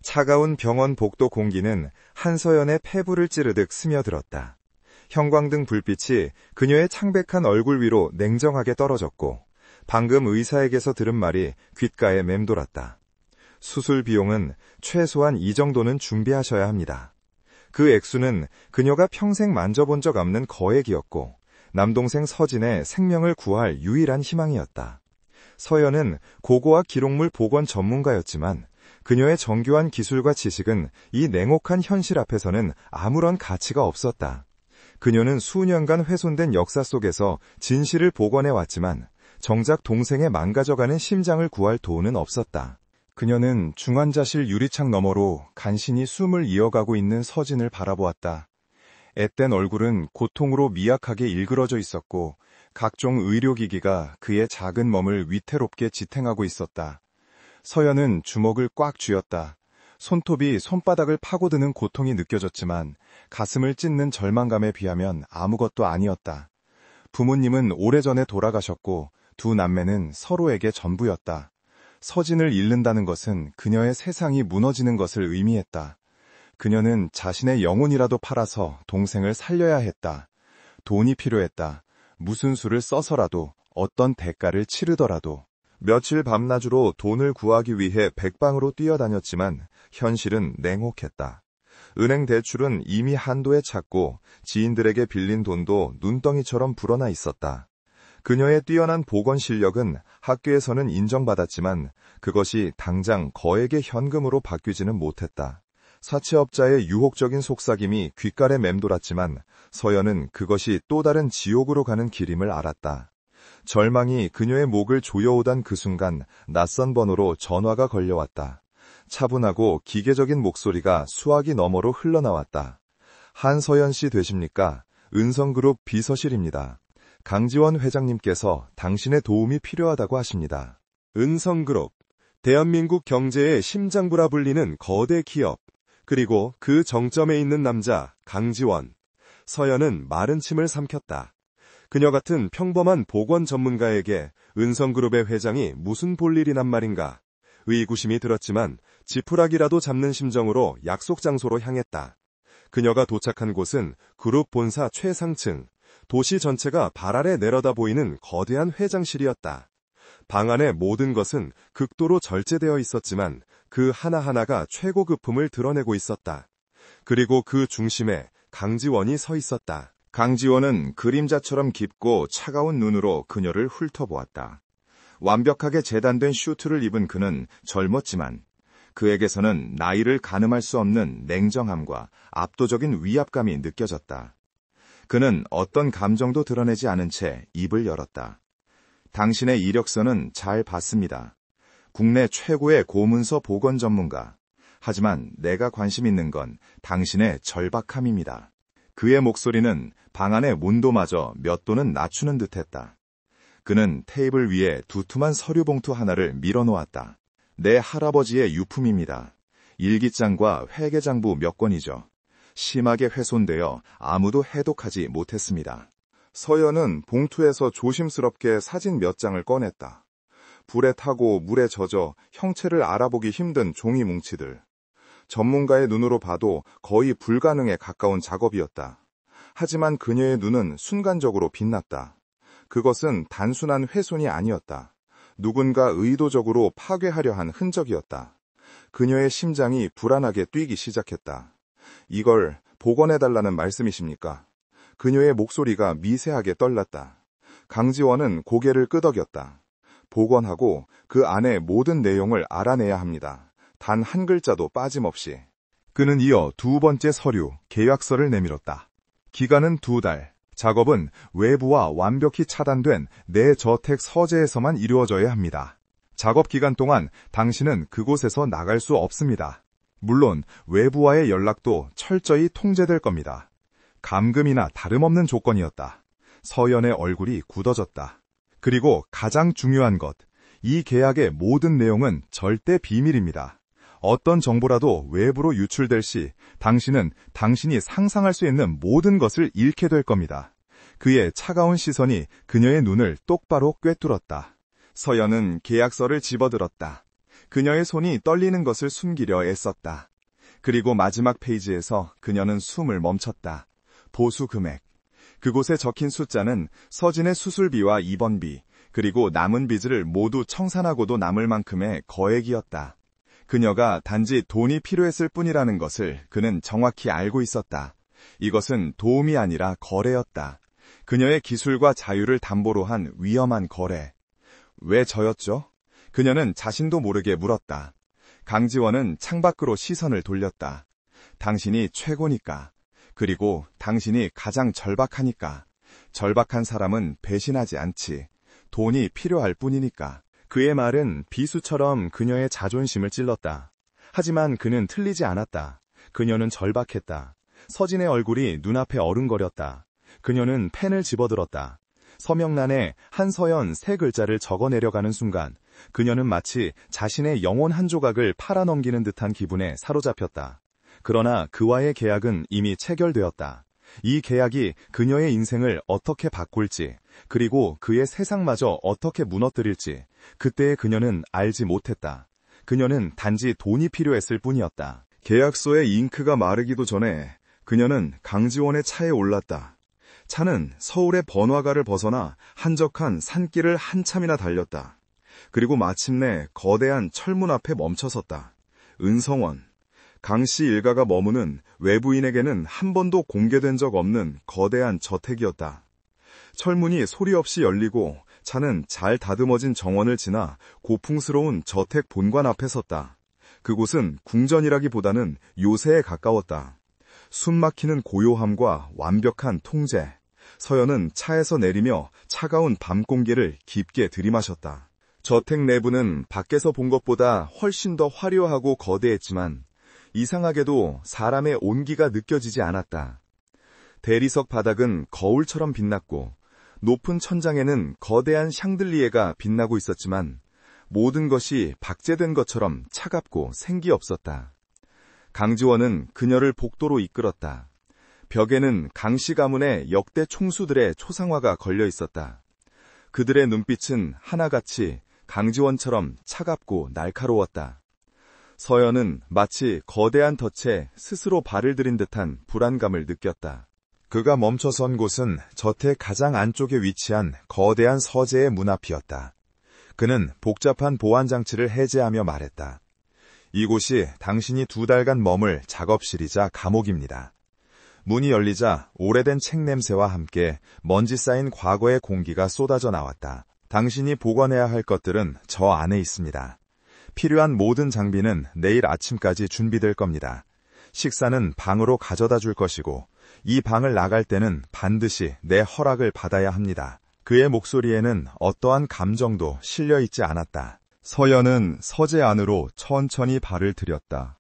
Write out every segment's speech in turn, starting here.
차가운 병원 복도 공기는 한서연의 폐부를 찌르듯 스며들었다. 형광등 불빛이 그녀의 창백한 얼굴 위로 냉정하게 떨어졌고 방금 의사에게서 들은 말이 귓가에 맴돌았다. 수술 비용은 최소한 이 정도는 준비하셔야 합니다. 그 액수는 그녀가 평생 만져본 적 없는 거액이었고 남동생 서진의 생명을 구할 유일한 희망이었다. 서연은 고고학 기록물 복원 전문가였지만 그녀의 정교한 기술과 지식은 이 냉혹한 현실 앞에서는 아무런 가치가 없었다. 그녀는 수년간 훼손된 역사 속에서 진실을 복원해왔지만 정작 동생의 망가져가는 심장을 구할 돈은 없었다. 그녀는 중환자실 유리창 너머로 간신히 숨을 이어가고 있는 서진을 바라보았다. 앳된 얼굴은 고통으로 미약하게 일그러져 있었고 각종 의료기기가 그의 작은 몸을 위태롭게 지탱하고 있었다. 서연은 주먹을 꽉 쥐었다. 손톱이 손바닥을 파고드는 고통이 느껴졌지만 가슴을 찢는 절망감에 비하면 아무것도 아니었다. 부모님은 오래전에 돌아가셨고 두 남매는 서로에게 전부였다. 서진을 잃는다는 것은 그녀의 세상이 무너지는 것을 의미했다. 그녀는 자신의 영혼이라도 팔아서 동생을 살려야 했다. 돈이 필요했다. 무슨 수를 써서라도 어떤 대가를 치르더라도. 며칠 밤낮으로 돈을 구하기 위해 백방으로 뛰어다녔지만 현실은 냉혹했다. 은행 대출은 이미 한도에 찼고 지인들에게 빌린 돈도 눈덩이처럼 불어나 있었다. 그녀의 뛰어난 보건 실력은 학교에서는 인정받았지만 그것이 당장 거액의 현금으로 바뀌지는 못했다. 사채업자의 유혹적인 속삭임이 귓가에 맴돌았지만 서연은 그것이 또 다른 지옥으로 가는 길임을 알았다. 절망이 그녀의 목을 조여오던 그 순간 낯선 번호로 전화가 걸려왔다. 차분하고 기계적인 목소리가 수화기 너머로 흘러나왔다. 한서연 씨 되십니까? 은성그룹 비서실입니다. 강지원 회장님께서 당신의 도움이 필요하다고 하십니다. 은성그룹, 대한민국 경제의 심장부라 불리는 거대 기업, 그리고 그 정점에 있는 남자 강지원. 서연은 마른 침을 삼켰다. 그녀 같은 평범한 보건 전문가에게 은성그룹의 회장이 무슨 볼일이란 말인가. 의구심이 들었지만 지푸라기라도 잡는 심정으로 약속 장소로 향했다. 그녀가 도착한 곳은 그룹 본사 최상층, 도시 전체가 발 아래 내려다 보이는 거대한 회장실이었다. 방 안의 모든 것은 극도로 절제되어 있었지만 그 하나하나가 최고급품을 드러내고 있었다. 그리고 그 중심에 강지원이 서 있었다. 강지원은 그림자처럼 깊고 차가운 눈으로 그녀를 훑어보았다. 완벽하게 재단된 슈트를 입은 그는 젊었지만 그에게서는 나이를 가늠할 수 없는 냉정함과 압도적인 위압감이 느껴졌다. 그는 어떤 감정도 드러내지 않은 채 입을 열었다. 당신의 이력서는 잘 봤습니다. 국내 최고의 고문서 보건 전문가. 하지만 내가 관심 있는 건 당신의 절박함입니다. 그의 목소리는 방 안의 온도마저 몇 도는 낮추는 듯했다. 그는 테이블 위에 두툼한 서류 봉투 하나를 밀어놓았다. 내 할아버지의 유품입니다. 일기장과 회계장부 몇 권이죠. 심하게 훼손되어 아무도 해독하지 못했습니다. 서연은 봉투에서 조심스럽게 사진 몇 장을 꺼냈다. 불에 타고 물에 젖어 형체를 알아보기 힘든 종이 뭉치들. 전문가의 눈으로 봐도 거의 불가능에 가까운 작업이었다. 하지만 그녀의 눈은 순간적으로 빛났다. 그것은 단순한 훼손이 아니었다. 누군가 의도적으로 파괴하려 한 흔적이었다. 그녀의 심장이 불안하게 뛰기 시작했다. 이걸 복원해달라는 말씀이십니까? 그녀의 목소리가 미세하게 떨렸다. 강지원은 고개를 끄덕였다. 복원하고 그 안의 모든 내용을 알아내야 합니다. 단 한 글자도 빠짐없이. 그는 이어 두 번째 서류, 계약서를 내밀었다. 기간은 2달. 작업은 외부와 완벽히 차단된 내 저택 서재에서만 이루어져야 합니다. 작업 기간 동안 당신은 그곳에서 나갈 수 없습니다. 물론 외부와의 연락도 철저히 통제될 겁니다. 감금이나 다름없는 조건이었다. 서연의 얼굴이 굳어졌다. 그리고 가장 중요한 것, 이 계약의 모든 내용은 절대 비밀입니다. 어떤 정보라도 외부로 유출될 시 당신은 당신이 상상할 수 있는 모든 것을 잃게 될 겁니다. 그의 차가운 시선이 그녀의 눈을 똑바로 꿰뚫었다. 서연은 계약서를 집어들었다. 그녀의 손이 떨리는 것을 숨기려 애썼다. 그리고 마지막 페이지에서 그녀는 숨을 멈췄다. 보수 금액. 그곳에 적힌 숫자는 서진의 수술비와 입원비, 그리고 남은 빚을 모두 청산하고도 남을 만큼의 거액이었다. 그녀가 단지 돈이 필요했을 뿐이라는 것을 그는 정확히 알고 있었다. 이것은 도움이 아니라 거래였다. 그녀의 기술과 자유를 담보로 한 위험한 거래. 왜 저였죠? 그녀는 자신도 모르게 물었다. 강지원은 창밖으로 시선을 돌렸다. 당신이 최고니까. 그리고 당신이 가장 절박하니까. 절박한 사람은 배신하지 않지. 돈이 필요할 뿐이니까. 그의 말은 비수처럼 그녀의 자존심을 찔렀다. 하지만 그는 틀리지 않았다. 그녀는 절박했다. 서진의 얼굴이 눈앞에 어른거렸다. 그녀는 펜을 집어들었다. 서명란에 한서연 세 글자를 적어내려가는 순간 그녀는 마치 자신의 영혼 한 조각을 팔아넘기는 듯한 기분에 사로잡혔다. 그러나 그와의 계약은 이미 체결되었다. 이 계약이 그녀의 인생을 어떻게 바꿀지, 그리고 그의 세상마저 어떻게 무너뜨릴지 그때의 그녀는 알지 못했다. 그녀는 단지 돈이 필요했을 뿐이었다. 계약서의 잉크가 마르기도 전에 그녀는 강지원의 차에 올랐다. 차는 서울의 번화가를 벗어나 한적한 산길을 한참이나 달렸다. 그리고 마침내 거대한 철문 앞에 멈춰섰다. 은성원. 강씨 일가가 머무는 외부인에게는 한 번도 공개된 적 없는 거대한 저택이었다. 철문이 소리 없이 열리고 차는 잘 다듬어진 정원을 지나 고풍스러운 저택 본관 앞에 섰다. 그곳은 궁전이라기보다는 요새에 가까웠다. 숨막히는 고요함과 완벽한 통제. 서연은 차에서 내리며 차가운 밤 공기를 깊게 들이마셨다. 저택 내부는 밖에서 본 것보다 훨씬 더 화려하고 거대했지만 이상하게도 사람의 온기가 느껴지지 않았다. 대리석 바닥은 거울처럼 빛났고 높은 천장에는 거대한 샹들리에가 빛나고 있었지만 모든 것이 박제된 것처럼 차갑고 생기 없었다. 강지원은 그녀를 복도로 이끌었다. 벽에는 강씨 가문의 역대 총수들의 초상화가 걸려 있었다. 그들의 눈빛은 하나같이 강지원처럼 차갑고 날카로웠다. 서연은 마치 거대한 덫에 스스로 발을 들인 듯한 불안감을 느꼈다. 그가 멈춰선 곳은 저택 가장 안쪽에 위치한 거대한 서재의 문 앞이었다. 그는 복잡한 보안 장치를 해제하며 말했다. 이곳이 당신이 2달간 머물 작업실이자 감옥입니다. 문이 열리자 오래된 책 냄새와 함께 먼지 쌓인 과거의 공기가 쏟아져 나왔다. 당신이 보관해야 할 것들은 저 안에 있습니다. 필요한 모든 장비는 내일 아침까지 준비될 겁니다. 식사는 방으로 가져다 줄 것이고 이 방을 나갈 때는 반드시 내 허락을 받아야 합니다. 그의 목소리에는 어떠한 감정도 실려 있지 않았다. 서연은 서재 안으로 천천히 발을 들였다.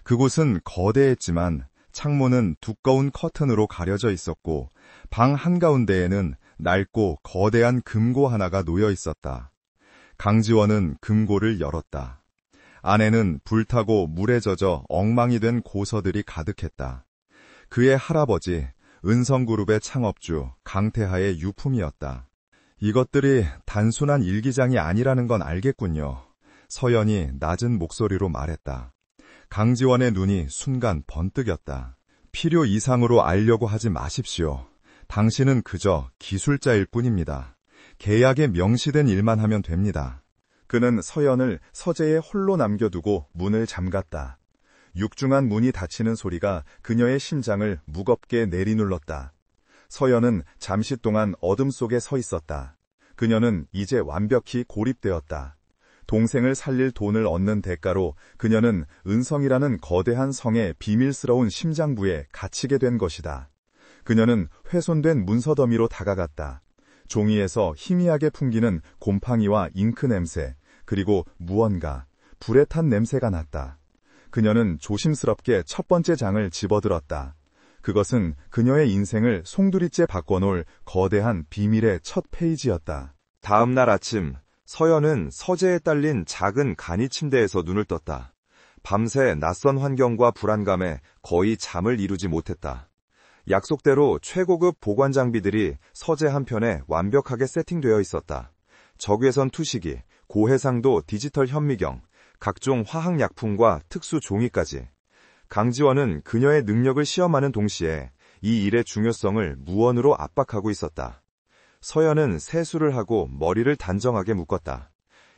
그곳은 거대했지만 창문은 두꺼운 커튼으로 가려져 있었고 방 한가운데에는 낡고 거대한 금고 하나가 놓여 있었다. 강지원은 금고를 열었다. 안에는 불타고 물에 젖어 엉망이 된 고서들이 가득했다. 그의 할아버지, 은성그룹의 창업주 강태하의 유품이었다. 이것들이 단순한 일기장이 아니라는 건 알겠군요. 서연이 낮은 목소리로 말했다. 강지원의 눈이 순간 번뜩였다. 필요 이상으로 알려고 하지 마십시오. 당신은 그저 기술자일 뿐입니다. 계약에 명시된 일만 하면 됩니다. 그는 서연을 서재에 홀로 남겨두고 문을 잠갔다. 육중한 문이 닫히는 소리가 그녀의 심장을 무겁게 내리눌렀다. 서연은 잠시 동안 어둠 속에 서 있었다. 그녀는 이제 완벽히 고립되었다. 동생을 살릴 돈을 얻는 대가로 그녀는 은성이라는 거대한 성의 비밀스러운 심장부에 갇히게 된 것이다. 그녀는 훼손된 문서 더미로 다가갔다. 종이에서 희미하게 풍기는 곰팡이와 잉크 냄새, 그리고 무언가, 불에 탄 냄새가 났다. 그녀는 조심스럽게 첫 번째 장을 집어들었다. 그것은 그녀의 인생을 송두리째 바꿔놓을 거대한 비밀의 첫 페이지였다. 다음 날 아침, 서연은 서재에 딸린 작은 간이 침대에서 눈을 떴다. 밤새 낯선 환경과 불안감에 거의 잠을 이루지 못했다. 약속대로 최고급 보관 장비들이 서재 한편에 완벽하게 세팅되어 있었다. 적외선 투시기, 고해상도 디지털 현미경, 각종 화학약품과 특수 종이까지. 강지원은 그녀의 능력을 시험하는 동시에 이 일의 중요성을 무언으로 압박하고 있었다. 서연은 세수를 하고 머리를 단정하게 묶었다.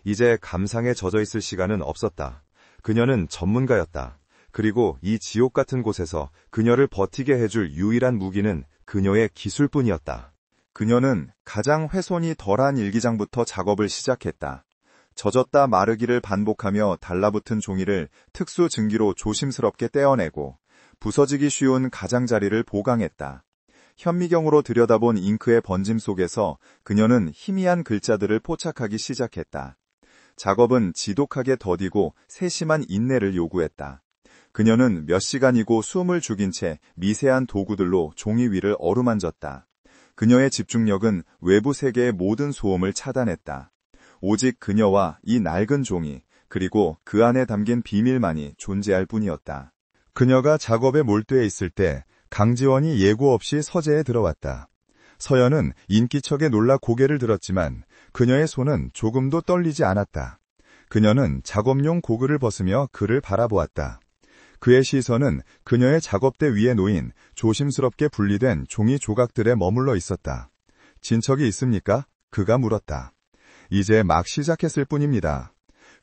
이제 감상에 젖어 있을 시간은 없었다. 그녀는 전문가였다. 그리고 이 지옥 같은 곳에서 그녀를 버티게 해줄 유일한 무기는 그녀의 기술뿐이었다. 그녀는 가장 훼손이 덜한 일기장부터 작업을 시작했다. 젖었다 마르기를 반복하며 달라붙은 종이를 특수 증기로 조심스럽게 떼어내고 부서지기 쉬운 가장자리를 보강했다. 현미경으로 들여다본 잉크의 번짐 속에서 그녀는 희미한 글자들을 포착하기 시작했다. 작업은 지독하게 더디고 세심한 인내를 요구했다. 그녀는 몇 시간이고 숨을 죽인 채 미세한 도구들로 종이 위를 어루만졌다. 그녀의 집중력은 외부 세계의 모든 소음을 차단했다. 오직 그녀와 이 낡은 종이, 그리고 그 안에 담긴 비밀만이 존재할 뿐이었다. 그녀가 작업에 몰두해 있을 때 강지원이 예고 없이 서재에 들어왔다. 서연은 인기척에 놀라 고개를 들었지만 그녀의 손은 조금도 떨리지 않았다. 그녀는 작업용 고글을 벗으며 그를 바라보았다. 그의 시선은 그녀의 작업대 위에 놓인 조심스럽게 분리된 종이 조각들에 머물러 있었다. 진척이 있습니까? 그가 물었다. 이제 막 시작했을 뿐입니다.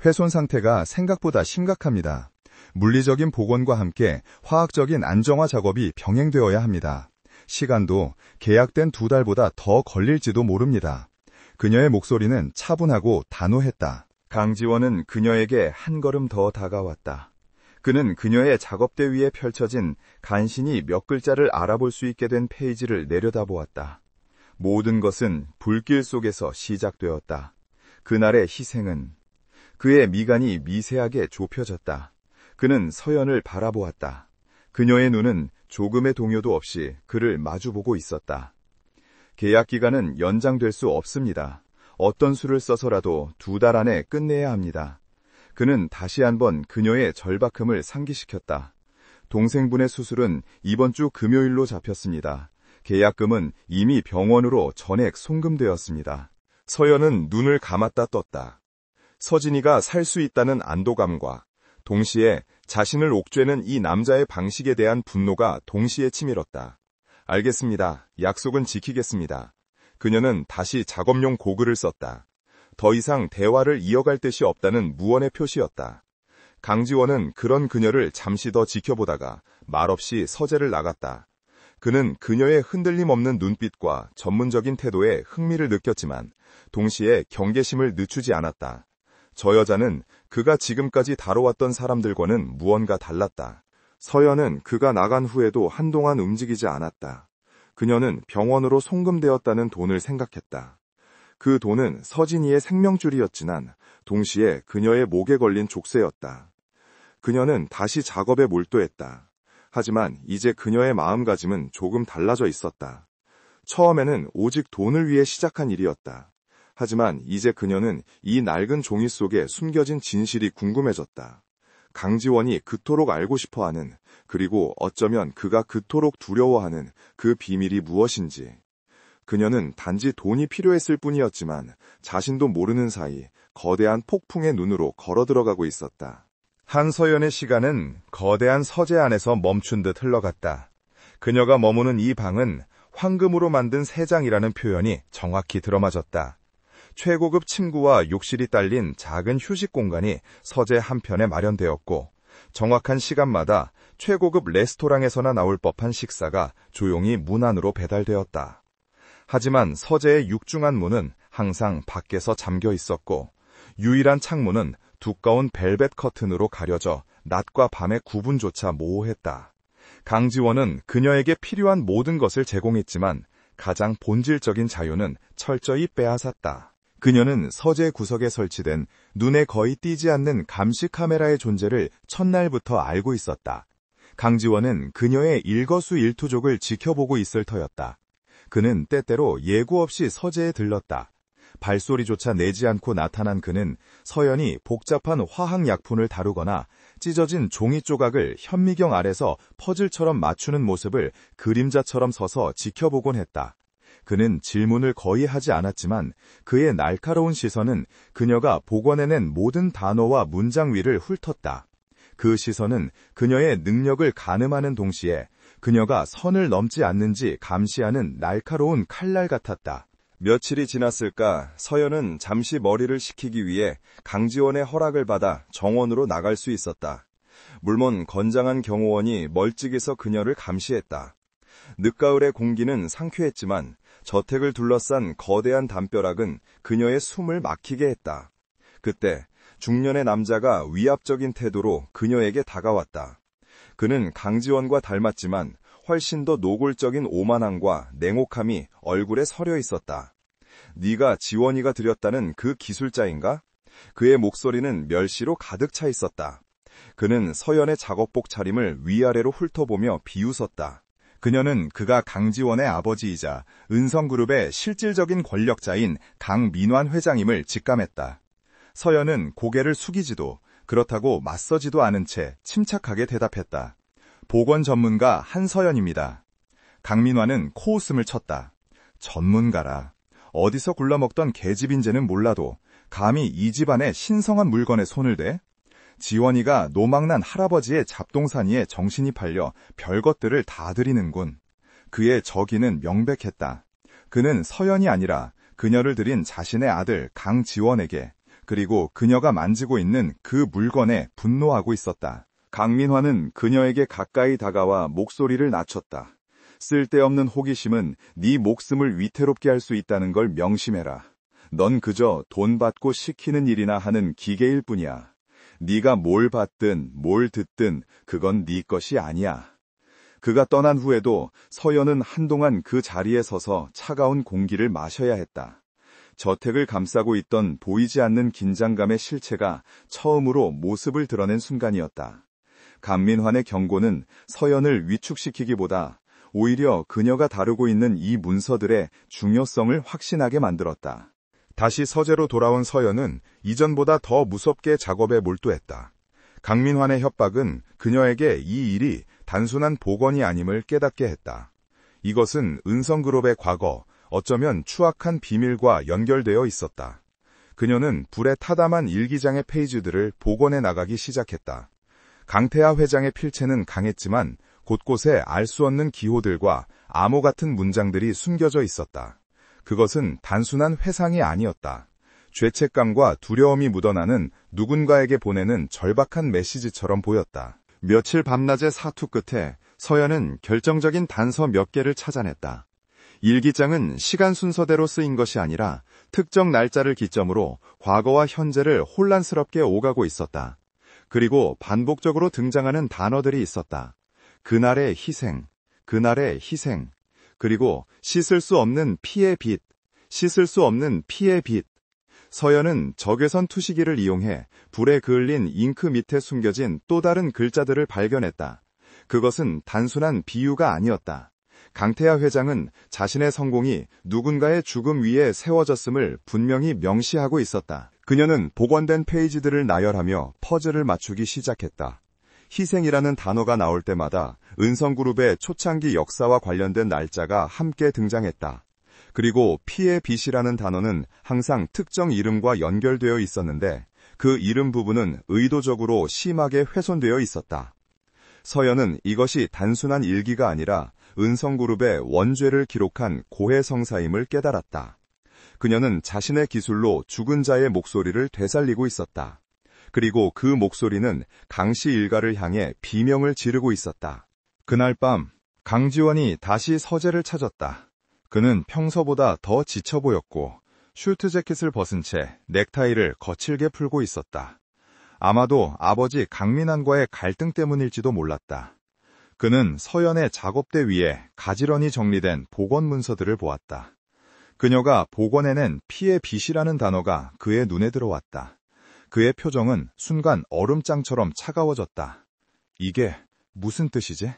훼손 상태가 생각보다 심각합니다. 물리적인 복원과 함께 화학적인 안정화 작업이 병행되어야 합니다. 시간도 계약된 2달보다 더 걸릴지도 모릅니다. 그녀의 목소리는 차분하고 단호했다. 강지원은 그녀에게 한 걸음 더 다가왔다. 그는 그녀의 작업대 위에 펼쳐진 간신히 몇 글자를 알아볼 수 있게 된 페이지를 내려다보았다. 모든 것은 불길 속에서 시작되었다. 그날의 희생은 그의 미간이 미세하게 좁혀졌다. 그는 서연을 바라보았다. 그녀의 눈은 조금의 동요도 없이 그를 마주보고 있었다. 계약 기간은 연장될 수 없습니다. 어떤 수를 써서라도 2달 안에 끝내야 합니다. 그는 다시 한번 그녀의 절박함을 상기시켰다. 동생분의 수술은 이번 주 금요일로 잡혔습니다. 계약금은 이미 병원으로 전액 송금되었습니다. 서연은 눈을 감았다 떴다. 서진이가 살 수 있다는 안도감과 동시에 자신을 옥죄는 이 남자의 방식에 대한 분노가 동시에 치밀었다. 알겠습니다. 약속은 지키겠습니다. 그녀는 다시 작업용 고글을 썼다. 더 이상 대화를 이어갈 뜻이 없다는 무언의 표시였다. 강지원은 그런 그녀를 잠시 더 지켜보다가 말없이 서재를 나갔다. 그는 그녀의 흔들림 없는 눈빛과 전문적인 태도에 흥미를 느꼈지만 동시에 경계심을 늦추지 않았다. 저 여자는 그가 지금까지 다뤄왔던 사람들과는 무언가 달랐다. 서연은 그가 나간 후에도 한동안 움직이지 않았다. 그녀는 병원으로 송금되었다는 돈을 생각했다. 그 돈은 서진이의 생명줄이었지만 동시에 그녀의 목에 걸린 족쇄였다. 그녀는 다시 작업에 몰두했다. 하지만 이제 그녀의 마음가짐은 조금 달라져 있었다. 처음에는 오직 돈을 위해 시작한 일이었다. 하지만 이제 그녀는 이 낡은 종이 속에 숨겨진 진실이 궁금해졌다. 강지원이 그토록 알고 싶어하는, 그리고 어쩌면 그가 그토록 두려워하는 그 비밀이 무엇인지. 그녀는 단지 돈이 필요했을 뿐이었지만 자신도 모르는 사이 거대한 폭풍의 눈으로 걸어들어가고 있었다. 한서연의 시간은 거대한 서재 안에서 멈춘 듯 흘러갔다. 그녀가 머무는 이 방은 황금으로 만든 세장이라는 표현이 정확히 들어맞았다. 최고급 침구와 욕실이 딸린 작은 휴식 공간이 서재 한편에 마련되었고 정확한 시간마다 최고급 레스토랑에서나 나올 법한 식사가 조용히 문 안으로 배달되었다. 하지만 서재의 육중한 문은 항상 밖에서 잠겨 있었고 유일한 창문은 두꺼운 벨벳 커튼으로 가려져 낮과 밤의 구분조차 모호했다. 강지원은 그녀에게 필요한 모든 것을 제공했지만 가장 본질적인 자유는 철저히 빼앗았다. 그녀는 서재 구석에 설치된 눈에 거의 띄지 않는 감시 카메라의 존재를 첫날부터 알고 있었다. 강지원은 그녀의 일거수일투족을 지켜보고 있을 터였다. 그는 때때로 예고 없이 서재에 들렀다. 발소리조차 내지 않고 나타난 그는 서연이 복잡한 화학약품을 다루거나 찢어진 종이 조각을 현미경 아래서 퍼즐처럼 맞추는 모습을 그림자처럼 서서 지켜보곤 했다. 그는 질문을 거의 하지 않았지만 그의 날카로운 시선은 그녀가 복원해낸 모든 단어와 문장 위를 훑었다. 그 시선은 그녀의 능력을 가늠하는 동시에 그녀가 선을 넘지 않는지 감시하는 날카로운 칼날 같았다. 며칠이 지났을까 서연은 잠시 머리를 식히기 위해 강지원의 허락을 받아 정원으로 나갈 수 있었다. 물론 건장한 경호원이 멀찍이서 그녀를 감시했다. 늦가을의 공기는 상쾌했지만 저택을 둘러싼 거대한 담벼락은 그녀의 숨을 막히게 했다. 그때 중년의 남자가 위압적인 태도로 그녀에게 다가왔다. 그는 강지원과 닮았지만 훨씬 더 노골적인 오만함과 냉혹함이 얼굴에 서려 있었다. 네가 지원이가 들였다는 그 기술자인가? 그의 목소리는 멸시로 가득 차 있었다. 그는 서연의 작업복 차림을 위아래로 훑어보며 비웃었다. 그녀는 그가 강지원의 아버지이자 은성그룹의 실질적인 권력자인 강민환 회장임을 직감했다. 서연은 고개를 숙이지도 그렇다고 맞서지도 않은 채 침착하게 대답했다. 보건 전문가 한서연입니다. 강민환은 코웃음을 쳤다. 전문가라. 어디서 굴러먹던 계집인지는 몰라도 감히 이 집안의 신성한 물건에 손을 대? 지원이가 노망난 할아버지의 잡동사니에 정신이 팔려 별것들을 다 들이는군. 그의 적의는 명백했다. 그는 서연이 아니라 그녀를 들인 자신의 아들 강지원에게 그리고 그녀가 만지고 있는 그 물건에 분노하고 있었다. 강민환은 그녀에게 가까이 다가와 목소리를 낮췄다. 쓸데없는 호기심은 네 목숨을 위태롭게 할 수 있다는 걸 명심해라. 넌 그저 돈 받고 시키는 일이나 하는 기계일 뿐이야. 네가 뭘 봤든 뭘 듣든 그건 네 것이 아니야. 그가 떠난 후에도 서연은 한동안 그 자리에 서서 차가운 공기를 마셔야 했다. 저택을 감싸고 있던 보이지 않는 긴장감의 실체가 처음으로 모습을 드러낸 순간이었다. 강민환의 경고는 서연을 위축시키기보다 오히려 그녀가 다루고 있는 이 문서들의 중요성을 확신하게 만들었다. 다시 서재로 돌아온 서연은 이전보다 더 무섭게 작업에 몰두했다. 강민환의 협박은 그녀에게 이 일이 단순한 복원이 아님을 깨닫게 했다. 이것은 은성그룹의 과거, 어쩌면 추악한 비밀과 연결되어 있었다. 그녀는 불에 타담한 일기장의 페이지들을 복원해 나가기 시작했다. 강태하 회장의 필체는 강했지만 곳곳에 알 수 없는 기호들과 암호 같은 문장들이 숨겨져 있었다. 그것은 단순한 회상이 아니었다. 죄책감과 두려움이 묻어나는 누군가에게 보내는 절박한 메시지처럼 보였다. 며칠 밤낮의 사투 끝에 서연은 결정적인 단서 몇 개를 찾아냈다. 일기장은 시간 순서대로 쓰인 것이 아니라 특정 날짜를 기점으로 과거와 현재를 혼란스럽게 오가고 있었다. 그리고 반복적으로 등장하는 단어들이 있었다. 그날의 희생, 그날의 희생, 그리고 씻을 수 없는 피의 빛, 씻을 수 없는 피의 빛. 서연은 적외선 투시기를 이용해 불에 그을린 잉크 밑에 숨겨진 또 다른 글자들을 발견했다. 그것은 단순한 비유가 아니었다. 강태하 회장은 자신의 성공이 누군가의 죽음 위에 세워졌음을 분명히 명시하고 있었다. 그녀는 복원된 페이지들을 나열하며 퍼즐을 맞추기 시작했다. 희생이라는 단어가 나올 때마다 은성그룹의 초창기 역사와 관련된 날짜가 함께 등장했다. 그리고 피의 빛이라는 단어는 항상 특정 이름과 연결되어 있었는데 그 이름 부분은 의도적으로 심하게 훼손되어 있었다. 서연은 이것이 단순한 일기가 아니라 은성그룹의 원죄를 기록한 고해성사임을 깨달았다. 그녀는 자신의 기술로 죽은 자의 목소리를 되살리고 있었다. 그리고 그 목소리는 강씨 일가를 향해 비명을 지르고 있었다. 그날 밤 강지원이 다시 서재를 찾았다. 그는 평소보다 더 지쳐 보였고 슈트 재킷을 벗은 채 넥타이를 거칠게 풀고 있었다. 아마도 아버지 강민환과의 갈등 때문일지도 몰랐다. 그는 서연의 작업대 위에 가지런히 정리된 복원 문서들을 보았다. 그녀가 복원해낸 피의 빛이라는 단어가 그의 눈에 들어왔다. 그의 표정은 순간 얼음장처럼 차가워졌다. 이게 무슨 뜻이지?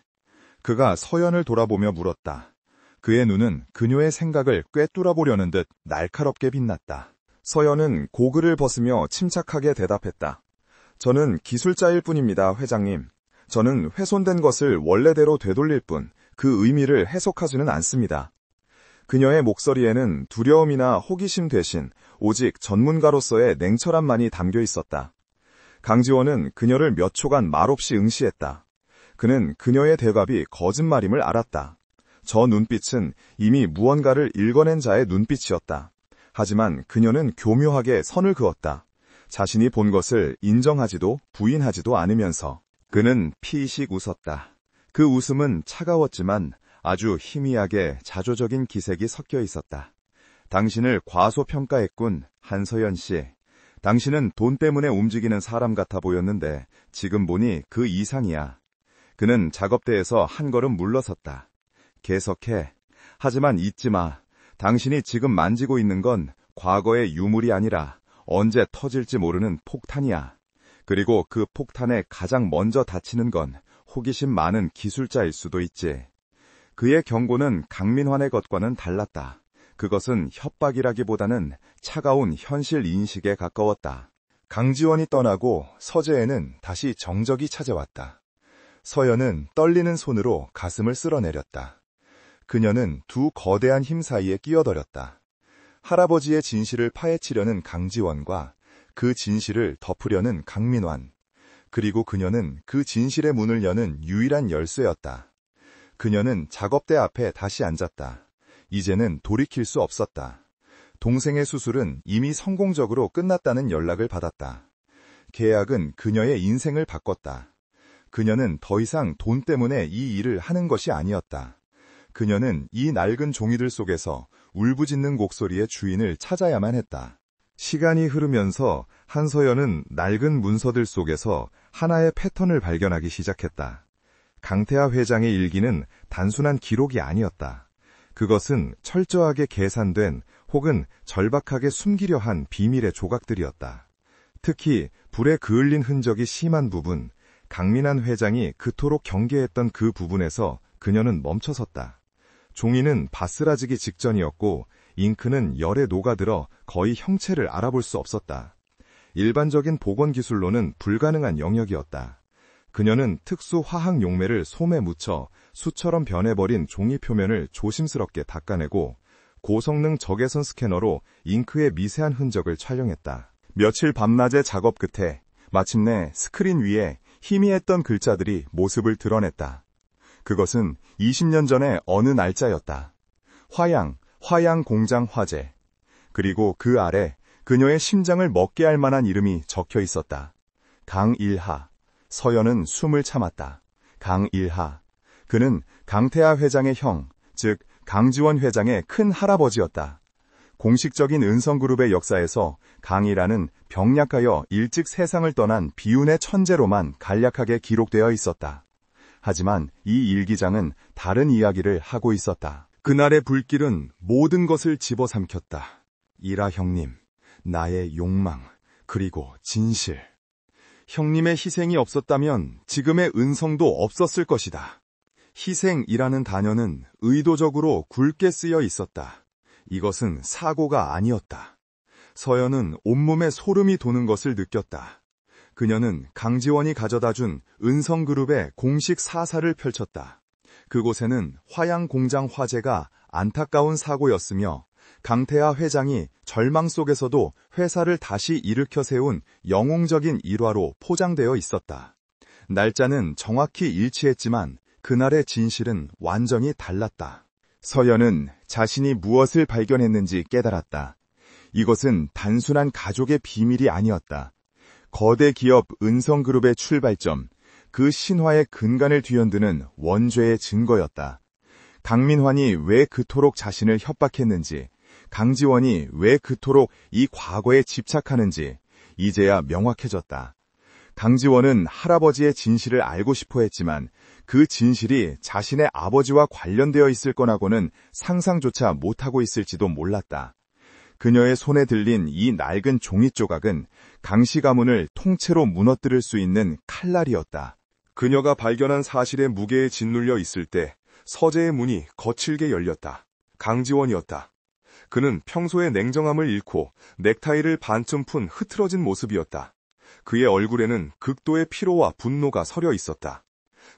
그가 서연을 돌아보며 물었다. 그의 눈은 그녀의 생각을 꿰뚫어보려는 듯 날카롭게 빛났다. 서연은 고글을 벗으며 침착하게 대답했다. 저는 기술자일 뿐입니다, 회장님. 저는 훼손된 것을 원래대로 되돌릴 뿐 그 의미를 해석하지는 않습니다. 그녀의 목소리에는 두려움이나 호기심 대신 오직 전문가로서의 냉철함만이 담겨 있었다. 강지원은 그녀를 몇 초간 말없이 응시했다. 그는 그녀의 대답이 거짓말임을 알았다. 저 눈빛은 이미 무언가를 읽어낸 자의 눈빛이었다. 하지만 그녀는 교묘하게 선을 그었다. 자신이 본 것을 인정하지도 부인하지도 않으면서 그는 피식 웃었다. 그 웃음은 차가웠지만 아주 희미하게 자조적인 기색이 섞여 있었다. 당신을 과소평가했군, 한서연 씨. 당신은 돈 때문에 움직이는 사람 같아 보였는데 지금 보니 그 이상이야. 그는 작업대에서 한 걸음 물러섰다. 계속해. 하지만 잊지 마. 당신이 지금 만지고 있는 건 과거의 유물이 아니라 언제 터질지 모르는 폭탄이야. 그리고 그 폭탄에 가장 먼저 다치는 건 호기심 많은 기술자일 수도 있지. 그의 경고는 강민환의 것과는 달랐다. 그것은 협박이라기보다는 차가운 현실 인식에 가까웠다. 강지원이 떠나고 서재에는 다시 정적이 찾아왔다. 서연은 떨리는 손으로 가슴을 쓸어내렸다. 그녀는 두 거대한 힘 사이에 끼어들었다. 할아버지의 진실을 파헤치려는 강지원과 그 진실을 덮으려는 강민환. 그리고 그녀는 그 진실의 문을 여는 유일한 열쇠였다. 그녀는 작업대 앞에 다시 앉았다. 이제는 돌이킬 수 없었다. 동생의 수술은 이미 성공적으로 끝났다는 연락을 받았다. 계약은 그녀의 인생을 바꿨다. 그녀는 더 이상 돈 때문에 이 일을 하는 것이 아니었다. 그녀는 이 낡은 종이들 속에서 울부짖는 곡소리의 주인을 찾아야만 했다. 시간이 흐르면서 한서연은 낡은 문서들 속에서 하나의 패턴을 발견하기 시작했다. 강태하 회장의 일기는 단순한 기록이 아니었다. 그것은 철저하게 계산된 혹은 절박하게 숨기려 한 비밀의 조각들이었다. 특히 불에 그을린 흔적이 심한 부분, 강민환 회장이 그토록 경계했던 그 부분에서 그녀는 멈춰섰다. 종이는 바스라지기 직전이었고 잉크는 열에 녹아들어 거의 형체를 알아볼 수 없었다. 일반적인 복원 기술로는 불가능한 영역이었다. 그녀는 특수 화학 용매를 솜에 묻혀 수처럼 변해버린 종이 표면을 조심스럽게 닦아내고 고성능 적외선 스캐너로 잉크의 미세한 흔적을 촬영했다. 며칠 밤낮의 작업 끝에 마침내 스크린 위에 희미했던 글자들이 모습을 드러냈다. 그것은 20년 전의 어느 날짜였다. 화양 공장 화재. 그리고 그 아래 그녀의 심장을 먹게 할 만한 이름이 적혀 있었다. 강일하. 서연은 숨을 참았다. 강일하. 그는 강태하 회장의 형, 즉 강지원 회장의 큰 할아버지였다. 공식적인 은성그룹의 역사에서 강일하는 병약하여 일찍 세상을 떠난 비운의 천재로만 간략하게 기록되어 있었다. 하지만 이 일기장은 다른 이야기를 하고 있었다. 그날의 불길은 모든 것을 집어삼켰다. 일하 형님, 나의 욕망, 그리고 진실. 형님의 희생이 없었다면 지금의 은성도 없었을 것이다. 희생이라는 단어는 의도적으로 굵게 쓰여 있었다. 이것은 사고가 아니었다. 서연은 온몸에 소름이 돋는 것을 느꼈다. 그녀는 강지원이 가져다준 은성그룹의 공식 사사를 펼쳤다. 그곳에는 화양공장 화재가 안타까운 사고였으며 강태하 회장이 절망 속에서도 회사를 다시 일으켜 세운 영웅적인 일화로 포장되어 있었다. 날짜는 정확히 일치했지만 그날의 진실은 완전히 달랐다. 서연은 자신이 무엇을 발견했는지 깨달았다. 이것은 단순한 가족의 비밀이 아니었다. 거대 기업 은성그룹의 출발점, 그 신화의 근간을 뒤흔드는 원죄의 증거였다. 강민환이 왜 그토록 자신을 협박했는지, 강지원이 왜 그토록 이 과거에 집착하는지 이제야 명확해졌다. 강지원은 할아버지의 진실을 알고 싶어 했지만 그 진실이 자신의 아버지와 관련되어 있을 거라고는 상상조차 못하고 있을지도 몰랐다. 그녀의 손에 들린 이 낡은 종이 조각은 강씨 가문을 통째로 무너뜨릴 수 있는 칼날이었다. 그녀가 발견한 사실의 무게에 짓눌려 있을 때 서재의 문이 거칠게 열렸다. 강지원이었다. 그는 평소의 냉정함을 잃고 넥타이를 반쯤 푼 흐트러진 모습이었다. 그의 얼굴에는 극도의 피로와 분노가 서려 있었다.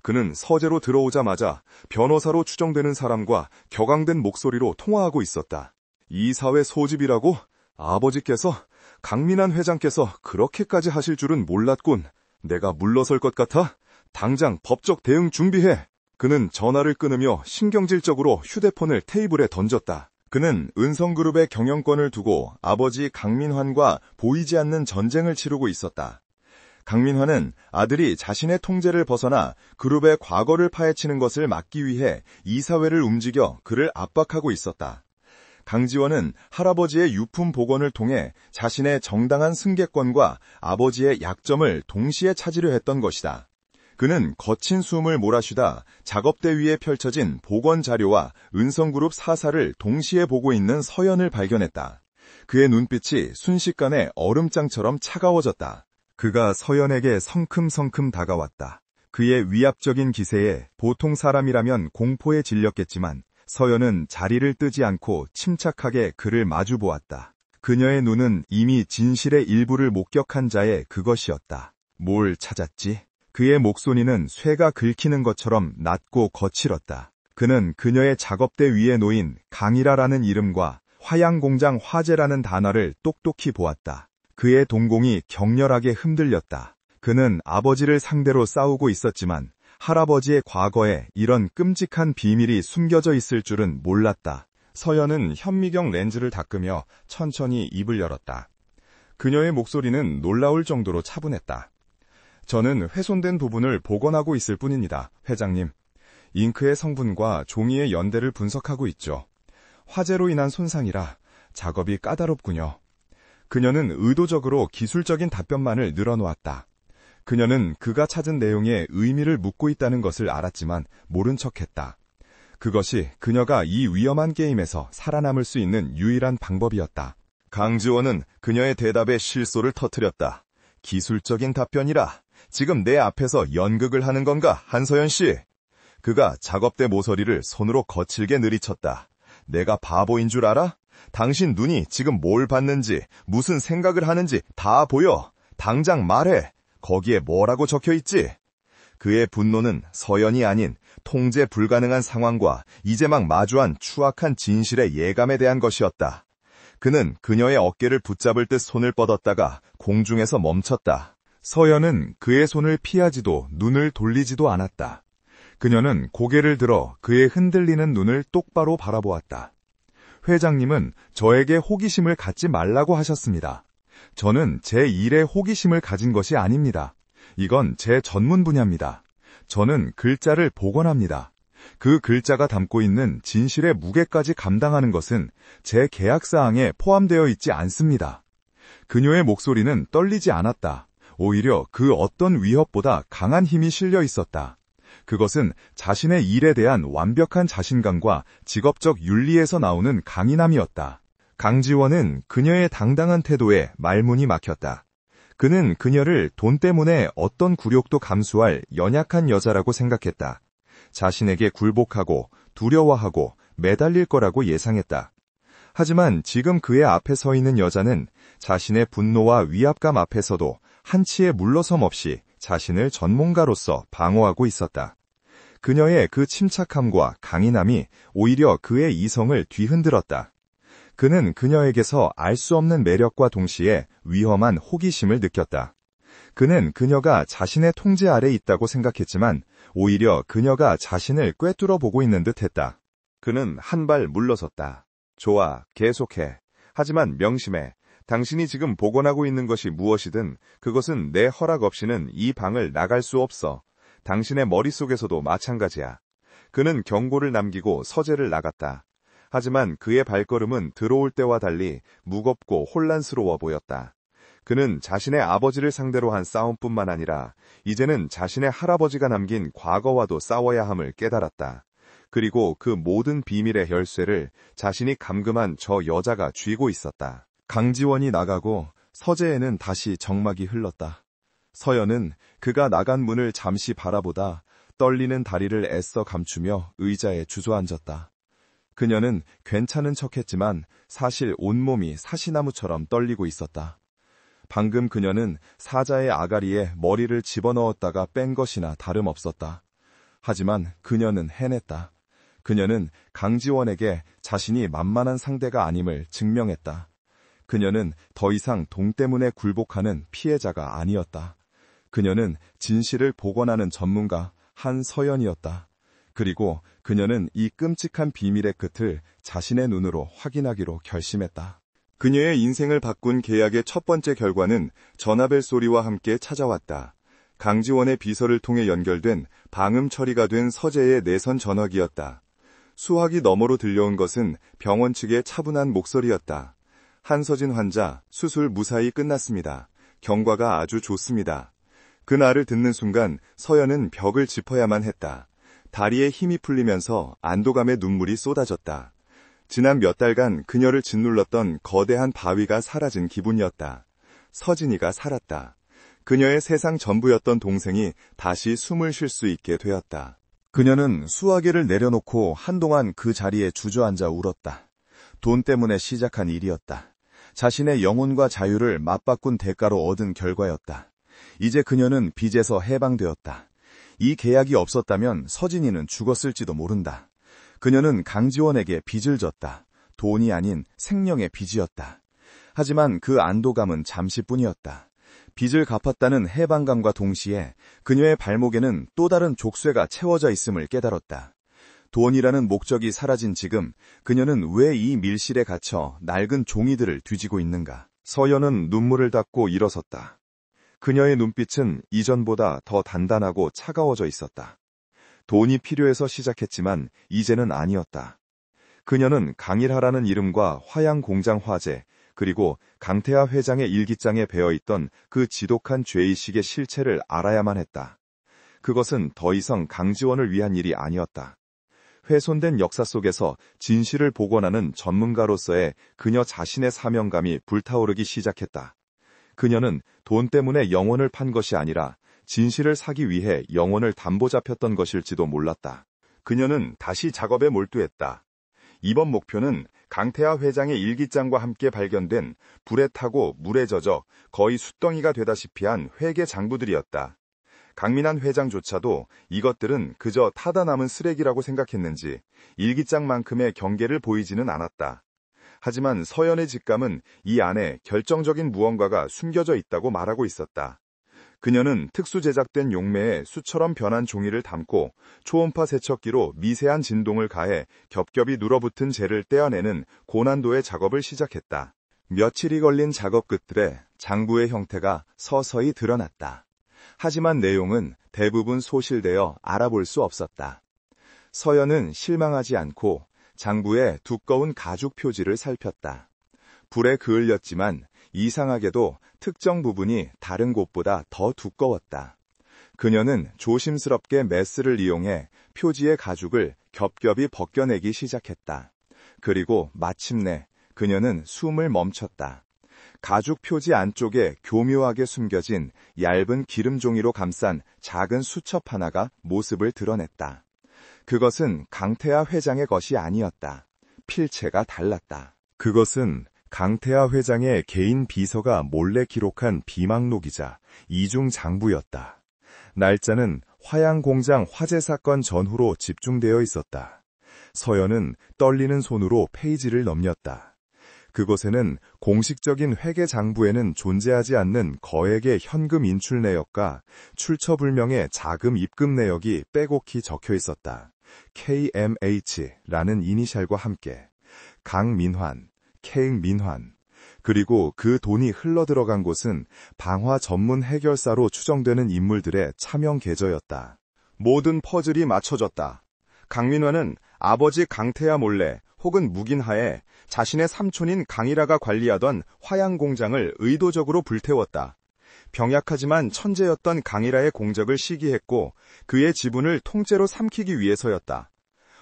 그는 서재로 들어오자마자 변호사로 추정되는 사람과 격앙된 목소리로 통화하고 있었다. 이 사회 소집이라고? 아버지께서, 강민환 회장께서 그렇게까지 하실 줄은 몰랐군. 내가 물러설 것 같아? 당장 법적 대응 준비해. 그는 전화를 끊으며 신경질적으로 휴대폰을 테이블에 던졌다. 그는 은성그룹의 경영권을 두고 아버지 강민환과 보이지 않는 전쟁을 치르고 있었다. 강민환은 아들이 자신의 통제를 벗어나 그룹의 과거를 파헤치는 것을 막기 위해 이사회를 움직여 그를 압박하고 있었다. 강지원은 할아버지의 유품 복원을 통해 자신의 정당한 승계권과 아버지의 약점을 동시에 찾으려 했던 것이다. 그는 거친 숨을 몰아쉬다 작업대 위에 펼쳐진 복원 자료와 은성그룹 사사를 동시에 보고 있는 서연을 발견했다. 그의 눈빛이 순식간에 얼음장처럼 차가워졌다. 그가 서연에게 성큼성큼 다가왔다. 그의 위압적인 기세에 보통 사람이라면 공포에 질렸겠지만 서연은 자리를 뜨지 않고 침착하게 그를 마주보았다. 그녀의 눈은 이미 진실의 일부를 목격한 자의 그것이었다. 뭘 찾았지? 그의 목소리는 쇠가 긁히는 것처럼 낮고 거칠었다. 그는 그녀의 작업대 위에 놓인 강이라라는 이름과 화양공장 화재라는 단어를 똑똑히 보았다. 그의 동공이 격렬하게 흔들렸다. 그는 아버지를 상대로 싸우고 있었지만 할아버지의 과거에 이런 끔찍한 비밀이 숨겨져 있을 줄은 몰랐다. 서연은 현미경 렌즈를 닦으며 천천히 입을 열었다. 그녀의 목소리는 놀라울 정도로 차분했다. 저는 훼손된 부분을 복원하고 있을 뿐입니다, 회장님. 잉크의 성분과 종이의 연대를 분석하고 있죠. 화재로 인한 손상이라 작업이 까다롭군요. 그녀는 의도적으로 기술적인 답변만을 늘어놓았다. 그녀는 그가 찾은 내용에 의미를 묻고 있다는 것을 알았지만 모른 척했다. 그것이 그녀가 이 위험한 게임에서 살아남을 수 있는 유일한 방법이었다. 강지원은 그녀의 대답에 실소를 터뜨렸다. 기술적인 답변이라. 지금 내 앞에서 연극을 하는 건가, 한서연 씨? 그가 작업대 모서리를 손으로 거칠게 내리쳤다. 내가 바보인 줄 알아? 당신 눈이 지금 뭘 봤는지, 무슨 생각을 하는지 다 보여. 당장 말해. 거기에 뭐라고 적혀 있지? 그의 분노는 서연이 아닌 통제 불가능한 상황과 이제 막 마주한 추악한 진실의 예감에 대한 것이었다. 그는 그녀의 어깨를 붙잡을 듯 손을 뻗었다가 공중에서 멈췄다. 서연은 그의 손을 피하지도 눈을 돌리지도 않았다. 그녀는 고개를 들어 그의 흔들리는 눈을 똑바로 바라보았다. 회장님은 저에게 호기심을 갖지 말라고 하셨습니다. 저는 제 일에 호기심을 가진 것이 아닙니다. 이건 제 전문 분야입니다. 저는 글자를 복원합니다. 그 글자가 담고 있는 진실의 무게까지 감당하는 것은 제 계약사항에 포함되어 있지 않습니다. 그녀의 목소리는 떨리지 않았다. 오히려 그 어떤 위협보다 강한 힘이 실려 있었다. 그것은 자신의 일에 대한 완벽한 자신감과 직업적 윤리에서 나오는 강인함이었다. 강지원은 그녀의 당당한 태도에 말문이 막혔다. 그는 그녀를 돈 때문에 어떤 굴욕도 감수할 연약한 여자라고 생각했다. 자신에게 굴복하고 두려워하고 매달릴 거라고 예상했다. 하지만 지금 그의 앞에 서 있는 여자는 자신의 분노와 위압감 앞에서도 한치의 물러섬 없이 자신을 전문가로서 방어하고 있었다. 그녀의 그 침착함과 강인함이 오히려 그의 이성을 뒤흔들었다. 그는 그녀에게서 알 수 없는 매력과 동시에 위험한 호기심을 느꼈다. 그는 그녀가 자신의 통제 아래 있다고 생각했지만 오히려 그녀가 자신을 꿰뚫어 보고 있는 듯했다. 그는 한 발 물러섰다. 좋아, 계속해. 하지만 명심해. 당신이 지금 복원하고 있는 것이 무엇이든 그것은 내 허락 없이는 이 방을 나갈 수 없어. 당신의 머릿속에서도 마찬가지야. 그는 경고를 남기고 서재를 나갔다. 하지만 그의 발걸음은 들어올 때와 달리 무겁고 혼란스러워 보였다. 그는 자신의 아버지를 상대로 한 싸움뿐만 아니라 이제는 자신의 할아버지가 남긴 과거와도 싸워야 함을 깨달았다. 그리고 그 모든 비밀의 열쇠를 자신이 감금한 저 여자가 쥐고 있었다. 강지원이 나가고 서재에는 다시 정막이 흘렀다. 서연은 그가 나간 문을 잠시 바라보다 떨리는 다리를 애써 감추며 의자에 주저앉았다. 그녀는 괜찮은 척했지만 사실 온몸이 사시나무처럼 떨리고 있었다. 방금 그녀는 사자의 아가리에 머리를 집어넣었다가 뺀 것이나 다름없었다. 하지만 그녀는 해냈다. 그녀는 강지원에게 자신이 만만한 상대가 아님을 증명했다. 그녀는 더 이상 돈 때문에 굴복하는 피해자가 아니었다. 그녀는 진실을 복원하는 전문가 한서연이었다. 그리고 그녀는 이 끔찍한 비밀의 끝을 자신의 눈으로 확인하기로 결심했다. 그녀의 인생을 바꾼 계약의 첫 번째 결과는 전화벨 소리와 함께 찾아왔다. 강지원의 비서를 통해 연결된 방음 처리가 된 서재의 내선 전화기였다. 수화기 너머로 들려온 것은 병원 측의 차분한 목소리였다. 한서진 환자, 수술 무사히 끝났습니다. 경과가 아주 좋습니다. 그날을 듣는 순간 서연은 벽을 짚어야만 했다. 다리에 힘이 풀리면서 안도감의 눈물이 쏟아졌다. 지난 몇 달간 그녀를 짓눌렀던 거대한 바위가 사라진 기분이었다. 서진이가 살았다. 그녀의 세상 전부였던 동생이 다시 숨을 쉴 수 있게 되었다. 그녀는 수화기를 내려놓고 한동안 그 자리에 주저앉아 울었다. 돈 때문에 시작한 일이었다. 자신의 영혼과 자유를 맞바꾼 대가로 얻은 결과였다. 이제 그녀는 빚에서 해방되었다. 이 계약이 없었다면 서진이는 죽었을지도 모른다. 그녀는 강지원에게 빚을 졌다. 돈이 아닌 생명의 빚이었다. 하지만 그 안도감은 잠시뿐이었다. 빚을 갚았다는 해방감과 동시에 그녀의 발목에는 또 다른 족쇄가 채워져 있음을 깨달았다. 돈이라는 목적이 사라진 지금 그녀는 왜 이 밀실에 갇혀 낡은 종이들을 뒤지고 있는가. 서연은 눈물을 닦고 일어섰다. 그녀의 눈빛은 이전보다 더 단단하고 차가워져 있었다. 돈이 필요해서 시작했지만 이제는 아니었다. 그녀는 강일하라는 이름과 화양공장 화재, 그리고 강태하 회장의 일기장에 배어있던 그 지독한 죄의식의 실체를 알아야만 했다. 그것은 더 이상 강지원을 위한 일이 아니었다. 훼손된 역사 속에서 진실을 복원하는 전문가로서의 그녀 자신의 사명감이 불타오르기 시작했다. 그녀는 돈 때문에 영혼을 판 것이 아니라 진실을 사기 위해 영혼을 담보 잡혔던 것일지도 몰랐다. 그녀는 다시 작업에 몰두했다. 이번 목표는 강태하 회장의 일기장과 함께 발견된 불에 타고 물에 젖어 거의 숫덩이가 되다시피 한 회계 장부들이었다. 강민한 회장조차도 이것들은 그저 타다 남은 쓰레기라고 생각했는지 일기장만큼의 경계를 보이지는 않았다. 하지만 서연의 직감은 이 안에 결정적인 무언가가 숨겨져 있다고 말하고 있었다. 그녀는 특수 제작된 용매에 수처럼 변한 종이를 담고 초음파 세척기로 미세한 진동을 가해 겹겹이 눌어붙은 재를 떼어내는 고난도의 작업을 시작했다. 며칠이 걸린 작업 끝에 장부의 형태가 서서히 드러났다. 하지만 내용은 대부분 소실되어 알아볼 수 없었다. 서연은 실망하지 않고 장부의 두꺼운 가죽 표지를 살폈다. 불에 그을렸지만 이상하게도 특정 부분이 다른 곳보다 더 두꺼웠다. 그녀는 조심스럽게 메스를 이용해 표지의 가죽을 겹겹이 벗겨내기 시작했다. 그리고 마침내 그녀는 숨을 멈췄다. 가죽 표지 안쪽에 교묘하게 숨겨진 얇은 기름종이로 감싼 작은 수첩 하나가 모습을 드러냈다. 그것은 강태하 회장의 것이 아니었다. 필체가 달랐다. 그것은 강태하 회장의 개인 비서가 몰래 기록한 비망록이자 이중 장부였다. 날짜는 화양공장 화재 사건 전후로 집중되어 있었다. 서연은 떨리는 손으로 페이지를 넘겼다. 그곳에는 공식적인 회계 장부에는 존재하지 않는 거액의 현금 인출 내역과 출처불명의 자금 입금 내역이 빼곡히 적혀 있었다. KMH라는 이니셜과 함께 강민환, K민환, 그리고 그 돈이 흘러들어간 곳은 방화 전문 해결사로 추정되는 인물들의 차명 계좌였다. 모든 퍼즐이 맞춰졌다. 강민환은 아버지 강태하 몰래 혹은 묵인하에 자신의 삼촌인 강일하가 관리하던 화양공장을 의도적으로 불태웠다. 병약하지만 천재였던 강일하의 공적을 시기했고 그의 지분을 통째로 삼키기 위해서였다.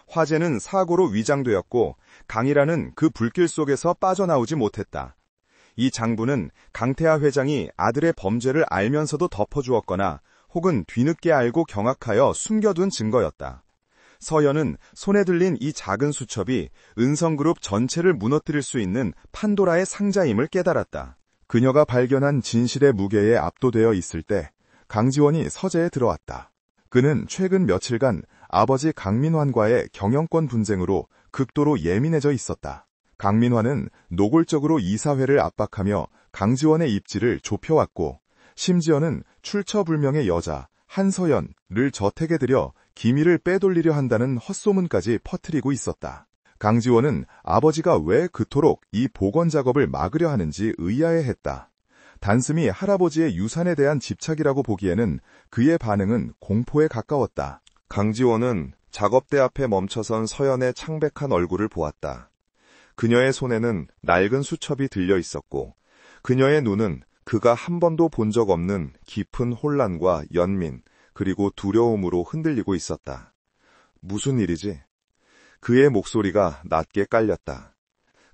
화재는 사고로 위장되었고 강일하는 그 불길 속에서 빠져나오지 못했다. 이 장부는 강태하 회장이 아들의 범죄를 알면서도 덮어주었거나 혹은 뒤늦게 알고 경악하여 숨겨둔 증거였다. 서연은 손에 들린 이 작은 수첩이 은성그룹 전체를 무너뜨릴 수 있는 판도라의 상자임을 깨달았다. 그녀가 발견한 진실의 무게에 압도되어 있을 때 강지원이 서재에 들어왔다. 그는 최근 며칠간 아버지 강민환과의 경영권 분쟁으로 극도로 예민해져 있었다. 강민환은 노골적으로 이사회를 압박하며 강지원의 입지를 좁혀왔고, 심지어는 출처불명의 여자 한서연을 저택에 들여 기밀을 빼돌리려 한다는 헛소문까지 퍼뜨리고 있었다. 강지원은 아버지가 왜 그토록 이 복원 작업을 막으려 하는지 의아해했다. 단숨이 할아버지의 유산에 대한 집착이라고 보기에는 그의 반응은 공포에 가까웠다. 강지원은 작업대 앞에 멈춰선 서연의 창백한 얼굴을 보았다. 그녀의 손에는 낡은 수첩이 들려 있었고, 그녀의 눈은 그가 한 번도 본 적 없는 깊은 혼란과 연민, 그리고 두려움으로 흔들리고 있었다. 무슨 일이지? 그의 목소리가 낮게 깔렸다.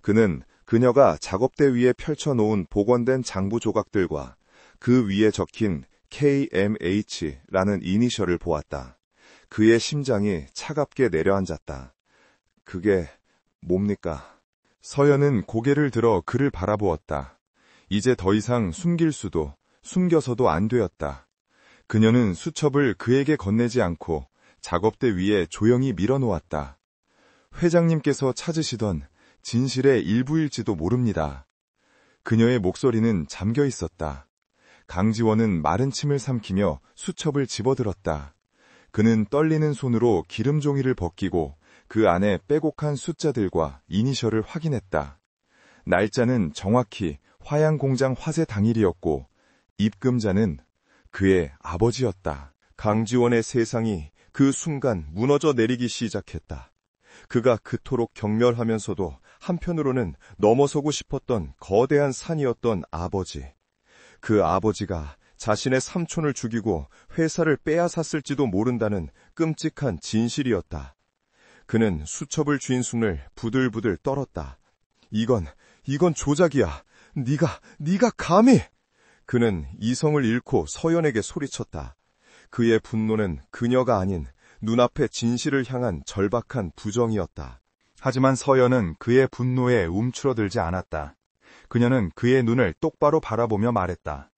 그는 그녀가 작업대 위에 펼쳐놓은 복원된 장부 조각들과 그 위에 적힌 KMH라는 이니셜을 보았다. 그의 심장이 차갑게 내려앉았다. 그게 뭡니까? 서연은 고개를 들어 그를 바라보았다. 이제 더 이상 숨길 수도 숨겨서도 안 되었다. 그녀는 수첩을 그에게 건네지 않고 작업대 위에 조용히 밀어놓았다. 회장님께서 찾으시던 진실의 일부일지도 모릅니다. 그녀의 목소리는 잠겨 있었다. 강지원은 마른 침을 삼키며 수첩을 집어들었다. 그는 떨리는 손으로 기름종이를 벗기고 그 안에 빼곡한 숫자들과 이니셜을 확인했다. 날짜는 정확히 화양공장 화재 당일이었고, 입금자는 그의 아버지였다. 강지원의 세상이 그 순간 무너져 내리기 시작했다. 그가 그토록 경멸하면서도 한편으로는 넘어서고 싶었던 거대한 산이었던 아버지. 그 아버지가 자신의 삼촌을 죽이고 회사를 빼앗았을지도 모른다는 끔찍한 진실이었다. 그는 수첩을 쥔 손을 부들부들 떨었다. 이건 조작이야. 네가 감히! 그는 이성을 잃고 서연에게 소리쳤다. 그의 분노는 그녀가 아닌 눈앞의 진실을 향한 절박한 부정이었다. 하지만 서연은 그의 분노에 움츠러들지 않았다. 그녀는 그의 눈을 똑바로 바라보며 말했다.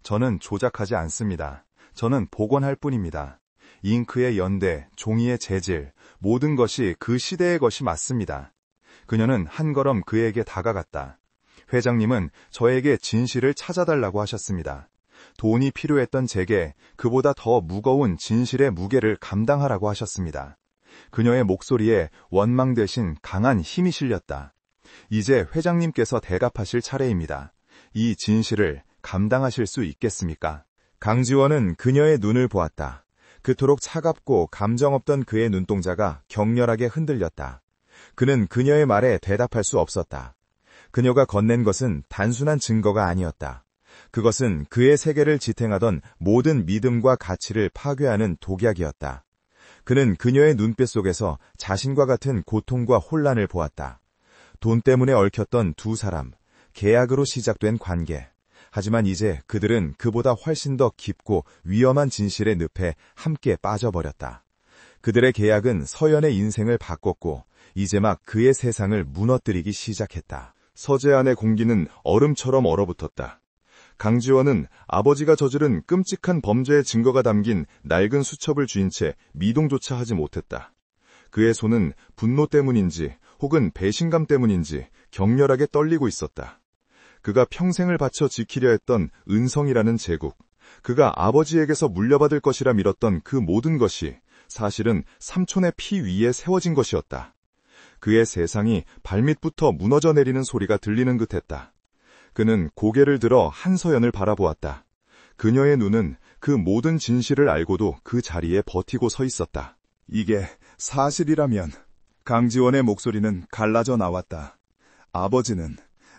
저는 조작하지 않습니다. 저는 복원할 뿐입니다. 잉크의 연대, 종이의 재질, 모든 것이 그 시대의 것이 맞습니다. 그녀는 한 걸음 그에게 다가갔다. 회장님은 저에게 진실을 찾아달라고 하셨습니다. 돈이 필요했던 제게 그보다 더 무거운 진실의 무게를 감당하라고 하셨습니다. 그녀의 목소리에 원망 대신 강한 힘이 실렸다. 이제 회장님께서 대답하실 차례입니다. 이 진실을 감당하실 수 있겠습니까? 강지원은 그녀의 눈을 보았다. 그토록 차갑고 감정 없던 그의 눈동자가 격렬하게 흔들렸다. 그는 그녀의 말에 대답할 수 없었다. 그녀가 건넨 것은 단순한 증거가 아니었다. 그것은 그의 세계를 지탱하던 모든 믿음과 가치를 파괴하는 독약이었다. 그는 그녀의 눈빛 속에서 자신과 같은 고통과 혼란을 보았다. 돈 때문에 얽혔던 두 사람, 계약으로 시작된 관계. 하지만 이제 그들은 그보다 훨씬 더 깊고 위험한 진실의 늪에 함께 빠져버렸다. 그들의 계약은 서연의 인생을 바꿨고 이제 막 그의 세상을 무너뜨리기 시작했다. 서재 안의 공기는 얼음처럼 얼어붙었다. 강지원은 아버지가 저지른 끔찍한 범죄의 증거가 담긴 낡은 수첩을 쥔 채 미동조차 하지 못했다. 그의 손은 분노 때문인지 혹은 배신감 때문인지 격렬하게 떨리고 있었다. 그가 평생을 바쳐 지키려 했던 은성이라는 제국, 그가 아버지에게서 물려받을 것이라 믿었던 그 모든 것이 사실은 삼촌의 피 위에 세워진 것이었다. 그의 세상이 발밑부터 무너져 내리는 소리가 들리는 듯했다. 그는 고개를 들어 한서연을 바라보았다. 그녀의 눈은 그 모든 진실을 알고도 그 자리에 버티고 서 있었다. 이게 사실이라면... 강지원의 목소리는 갈라져 나왔다.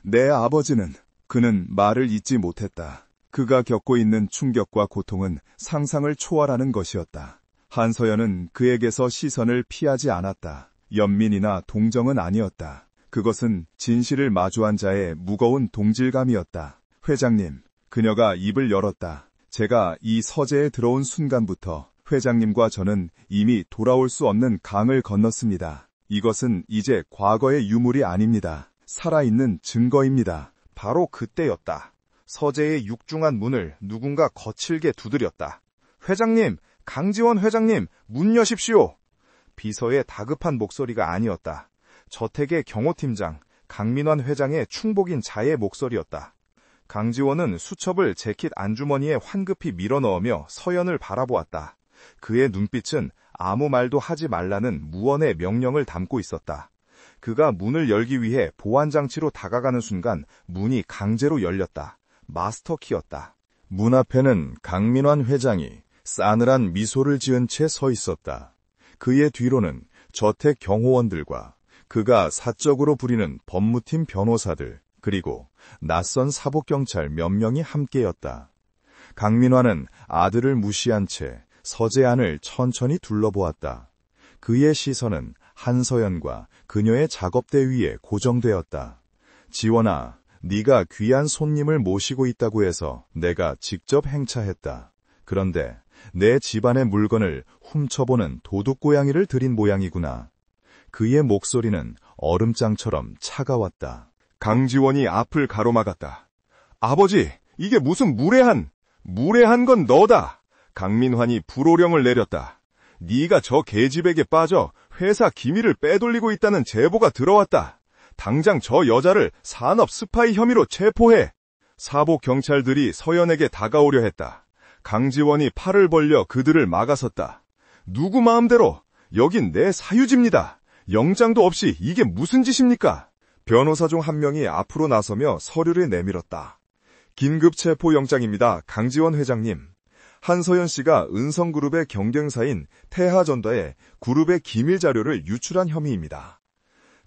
내 아버지는 그는 말을 잇지 못했다. 그가 겪고 있는 충격과 고통은 상상을 초월하는 것이었다. 한서연은 그에게서 시선을 피하지 않았다. 연민이나 동정은 아니었다. 그것은 진실을 마주한 자의 무거운 동질감이었다. 회장님, 그녀가 입을 열었다. 제가 이 서재에 들어온 순간부터 회장님과 저는 이미 돌아올 수 없는 강을 건넜습니다. 이것은 이제 과거의 유물이 아닙니다. 살아있는 증거입니다. 바로 그때였다. 서재의 육중한 문을 누군가 거칠게 두드렸다. 회장님, 강지원 회장님, 문 여십시오. 비서의 다급한 목소리가 아니었다. 저택의 경호팀장, 강민환 회장의 충복인 자의 목소리였다. 강지원은 수첩을 재킷 안주머니에 황급히 밀어넣으며 서연을 바라보았다. 그의 눈빛은 아무 말도 하지 말라는 무언의 명령을 담고 있었다. 그가 문을 열기 위해 보안장치로 다가가는 순간 문이 강제로 열렸다. 마스터키였다. 문 앞에는 강민환 회장이 싸늘한 미소를 지은 채 서 있었다. 그의 뒤로는 저택 경호원들과 그가 사적으로 부리는 법무팀 변호사들, 그리고 낯선 사복경찰 몇 명이 함께였다. 강민환은 아들을 무시한 채 서재 안을 천천히 둘러보았다. 그의 시선은 한서연과 그녀의 작업대 위에 고정되었다. 지원아, 네가 귀한 손님을 모시고 있다고 해서 내가 직접 행차했다. 그런데 내 집안의 물건을 훔쳐보는 도둑고양이를 들인 모양이구나. 그의 목소리는 얼음장처럼 차가웠다. 강지원이 앞을 가로막았다. 아버지, 이게 무슨 무례한 건 너다. 강민환이 불호령을 내렸다. 네가 저 계집에게 빠져 회사 기밀을 빼돌리고 있다는 제보가 들어왔다. 당장 저 여자를 산업 스파이 혐의로 체포해. 사복 경찰들이 서연에게 다가오려 했다. 강지원이 팔을 벌려 그들을 막아섰다. 누구 마음대로? 여긴 내 사유지입니다. 영장도 없이 이게 무슨 짓입니까? 변호사 중 한 명이 앞으로 나서며 서류를 내밀었다. 긴급 체포 영장입니다. 강지원 회장님. 한서연 씨가 은성그룹의 경쟁사인 태하전다에 그룹의 기밀 자료를 유출한 혐의입니다.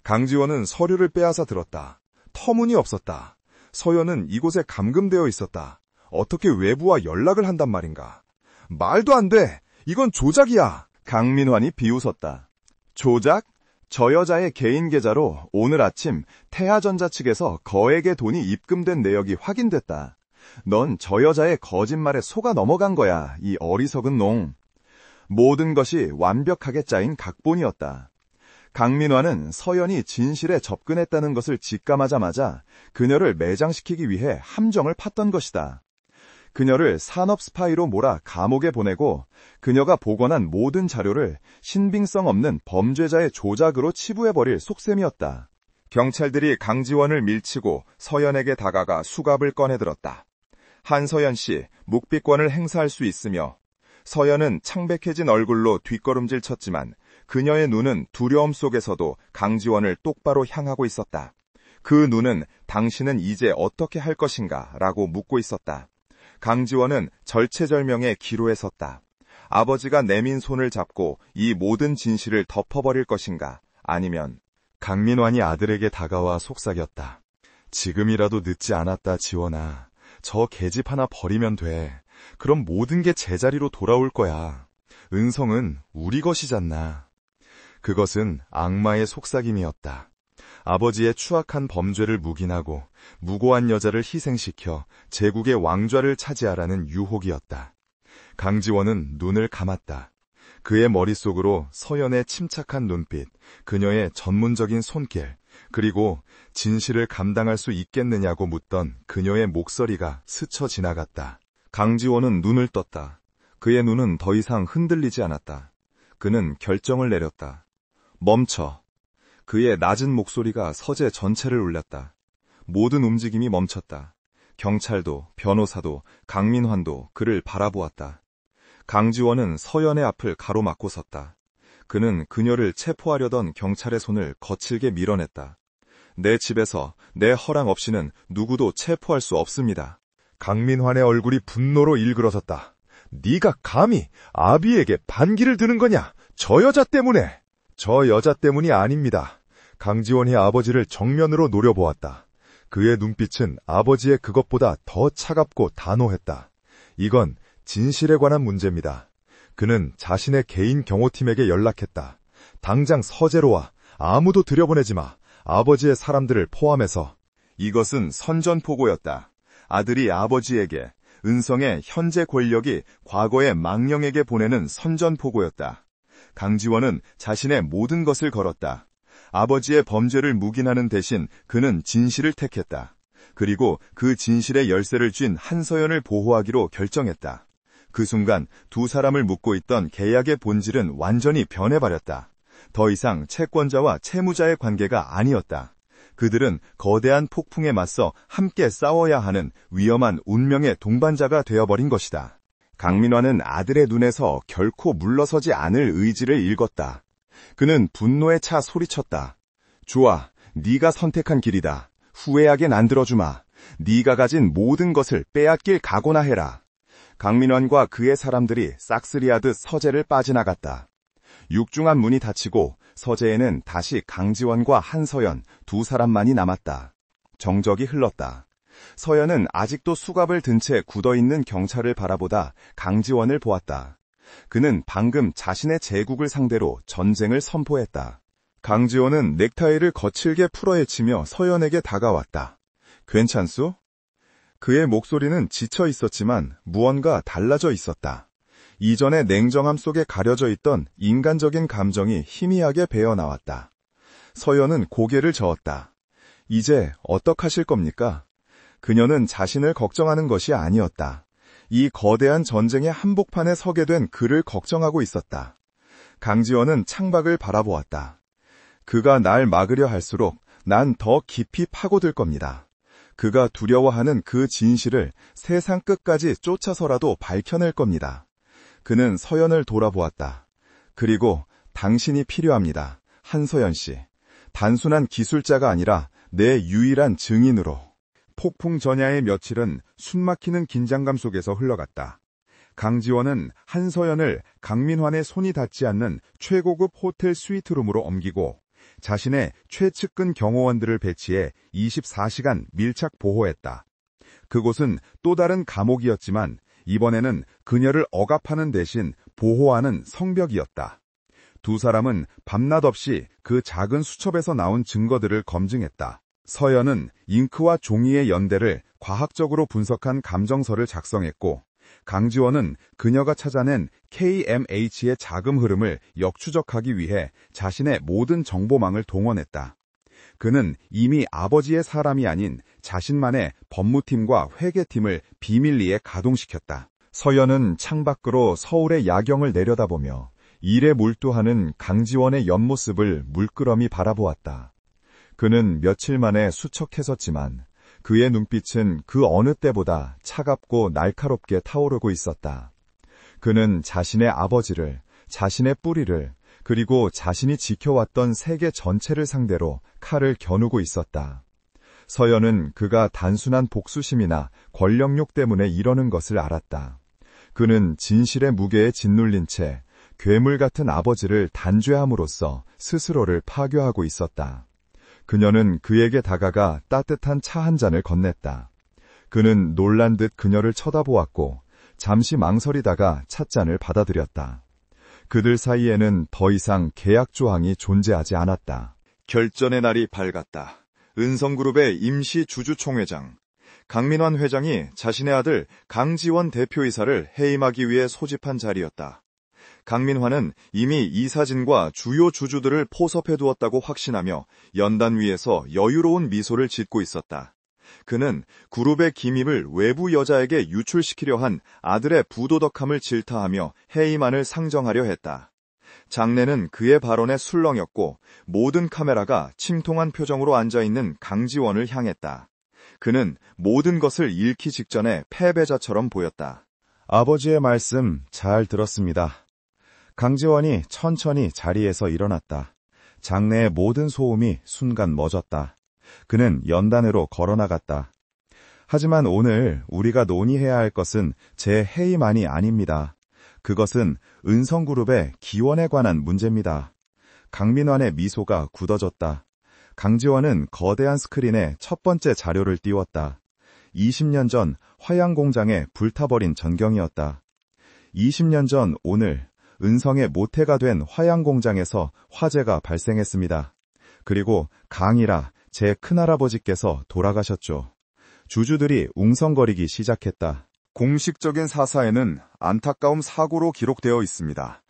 강지원은 서류를 빼앗아 들었다. 터무니없었다. 서연은 이곳에 감금되어 있었다. 어떻게 외부와 연락을 한단 말인가? 말도 안 돼! 이건 조작이야! 강민환이 비웃었다. 조작? 저 여자의 개인 계좌로 오늘 아침 태하전자 측에서 거액의 돈이 입금된 내역이 확인됐다. 넌 저 여자의 거짓말에 속아 넘어간 거야, 이 어리석은 놈. 모든 것이 완벽하게 짜인 각본이었다. 강민환은 서연이 진실에 접근했다는 것을 직감하자마자 그녀를 매장시키기 위해 함정을 팠던 것이다. 그녀를 산업 스파이로 몰아 감옥에 보내고 그녀가 복원한 모든 자료를 신빙성 없는 범죄자의 조작으로 치부해버릴 속셈이었다. 경찰들이 강지원을 밀치고 서연에게 다가가 수갑을 꺼내들었다. 한서연 씨, 묵비권을 행사할 수 있으며 서연은 창백해진 얼굴로 뒷걸음질 쳤지만 그녀의 눈은 두려움 속에서도 강지원을 똑바로 향하고 있었다. 그 눈은 당신은 이제 어떻게 할 것인가 라고 묻고 있었다. 강지원은 절체절명의 기로에 섰다. 아버지가 내민 손을 잡고 이 모든 진실을 덮어버릴 것인가, 아니면 강민환이 아들에게 다가와 속삭였다. 지금이라도 늦지 않았다, 지원아. 저 계집 하나 버리면 돼. 그럼 모든 게 제자리로 돌아올 거야. 은성은 우리 것이잖나. 그것은 악마의 속삭임이었다. 아버지의 추악한 범죄를 묵인하고 무고한 여자를 희생시켜 제국의 왕좌를 차지하라는 유혹이었다. 강지원은 눈을 감았다. 그의 머릿속으로 서연의 침착한 눈빛, 그녀의 전문적인 손길, 그리고 진실을 감당할 수 있겠느냐고 묻던 그녀의 목소리가 스쳐 지나갔다. 강지원은 눈을 떴다. 그의 눈은 더 이상 흔들리지 않았다. 그는 결정을 내렸다. 멈춰. 그의 낮은 목소리가 서재 전체를 울렸다. 모든 움직임이 멈췄다. 경찰도, 변호사도, 강민환도 그를 바라보았다. 강지원은 서연의 앞을 가로막고 섰다. 그는 그녀를 체포하려던 경찰의 손을 거칠게 밀어냈다. 내 집에서 내 허락 없이는 누구도 체포할 수 없습니다. 강민환의 얼굴이 분노로 일그러졌다. 네가 감히 아비에게 반기를 드는 거냐? 저 여자 때문에! 저 여자 때문이 아닙니다. 강지원이 아버지를 정면으로 노려보았다. 그의 눈빛은 아버지의 그것보다 더 차갑고 단호했다. 이건 진실에 관한 문제입니다. 그는 자신의 개인 경호팀에게 연락했다. 당장 서재로 와. 아무도 들여보내지 마. 아버지의 사람들을 포함해서. 이것은 선전포고였다. 아들이 아버지에게, 은성의 현재 권력이 과거의 망령에게 보내는 선전포고였다. 강지원은 자신의 모든 것을 걸었다. 아버지의 범죄를 묵인하는 대신 그는 진실을 택했다. 그리고 그 진실의 열쇠를 쥔 한서연을 보호하기로 결정했다. 그 순간 두 사람을 묶고 있던 계약의 본질은 완전히 변해버렸다. 더 이상 채권자와 채무자의 관계가 아니었다. 그들은 거대한 폭풍에 맞서 함께 싸워야 하는 위험한 운명의 동반자가 되어버린 것이다. 강민화는 아들의 눈에서 결코 물러서지 않을 의지를 읽었다. 그는 분노에 차 소리쳤다. 좋아, 네가 선택한 길이다. 후회하게 만들어주마. 네가 가진 모든 것을 빼앗길 각오나 해라. 강민환과 그의 사람들이 싹쓸이하듯 서재를 빠져나갔다. 육중한 문이 닫히고 서재에는 다시 강지원과 한서연 두 사람만이 남았다. 정적이 흘렀다. 서연은 아직도 수갑을 든 채 굳어있는 경찰을 바라보다 강지원을 보았다. 그는 방금 자신의 제국을 상대로 전쟁을 선포했다. 강지원은 넥타이를 거칠게 풀어헤치며 서연에게 다가왔다. 괜찮소? 그의 목소리는 지쳐 있었지만 무언가 달라져 있었다. 이전의 냉정함 속에 가려져 있던 인간적인 감정이 희미하게 배어나왔다. 서연은 고개를 저었다. 이제 어떡하실 겁니까? 그녀는 자신을 걱정하는 것이 아니었다. 이 거대한 전쟁의 한복판에 서게 된 그를 걱정하고 있었다. 강지원은 창밖을 바라보았다. 그가 날 막으려 할수록 난 더 깊이 파고들 겁니다. 그가 두려워하는 그 진실을 세상 끝까지 쫓아서라도 밝혀낼 겁니다. 그는 서연을 돌아보았다. 그리고 당신이 필요합니다. 한서연 씨. 단순한 기술자가 아니라 내 유일한 증인으로. 폭풍 전야의 며칠은 숨막히는 긴장감 속에서 흘러갔다. 강지원은 한서연을 강민환의 손이 닿지 않는 최고급 호텔 스위트룸으로 옮기고 자신의 최측근 경호원들을 배치해 24시간 밀착 보호했다. 그곳은 또 다른 감옥이었지만 이번에는 그녀를 억압하는 대신 보호하는 성벽이었다. 두 사람은 밤낮 없이 그 작은 수첩에서 나온 증거들을 검증했다. 서연은 잉크와 종이의 연대를 과학적으로 분석한 감정서를 작성했고 강지원은 그녀가 찾아낸 KMH의 자금 흐름을 역추적하기 위해 자신의 모든 정보망을 동원했다. 그는 이미 아버지의 사람이 아닌 자신만의 법무팀과 회계팀을 비밀리에 가동시켰다. 서연은 창밖으로 서울의 야경을 내려다보며 일에 몰두하는 강지원의 옆모습을 물끄러미 바라보았다. 그는 며칠 만에 수척해졌지만 그의 눈빛은 그 어느 때보다 차갑고 날카롭게 타오르고 있었다. 그는 자신의 아버지를, 자신의 뿌리를, 그리고 자신이 지켜왔던 세계 전체를 상대로 칼을 겨누고 있었다. 서연은 그가 단순한 복수심이나 권력욕 때문에 이러는 것을 알았다. 그는 진실의 무게에 짓눌린 채 괴물 같은 아버지를 단죄함으로써 스스로를 파괴하고 있었다. 그녀는 그에게 다가가 따뜻한 차 한 잔을 건넸다. 그는 놀란 듯 그녀를 쳐다보았고 잠시 망설이다가 찻잔을 받아들였다. 그들 사이에는 더 이상 계약 조항이 존재하지 않았다. 결전의 날이 밝았다. 은성그룹의 임시 주주총회장. 강민환 회장이 자신의 아들 강지원 대표이사를 해임하기 위해 소집한 자리였다. 강민환은 이미 이사진과 주요 주주들을 포섭해두었다고 확신하며 연단 위에서 여유로운 미소를 짓고 있었다. 그는 그룹의 기밀을 외부 여자에게 유출시키려 한 아들의 부도덕함을 질타하며 해임안을 상정하려 했다. 장내는 그의 발언에 술렁였고 모든 카메라가 침통한 표정으로 앉아있는 강지원을 향했다. 그는 모든 것을 잃기 직전에 패배자처럼 보였다. 아버지의 말씀 잘 들었습니다. 강지원이 천천히 자리에서 일어났다. 장내의 모든 소음이 순간 멎었다. 그는 연단으로 걸어나갔다. 하지만 오늘 우리가 논의해야 할 것은 제 해임안이 아닙니다. 그것은 은성그룹의 기원에 관한 문제입니다. 강민환의 미소가 굳어졌다. 강지원은 거대한 스크린에 첫 번째 자료를 띄웠다. 20년 전 화양공장에 불타버린 전경이었다. 20년 전 오늘 은성의 모태가 된 화양공장에서 화재가 발생했습니다. 그리고 강이라 제 큰할아버지께서 돌아가셨죠. 주주들이 웅성거리기 시작했다. 공식적인 사사에는 안타까움 사고로 기록되어 있습니다.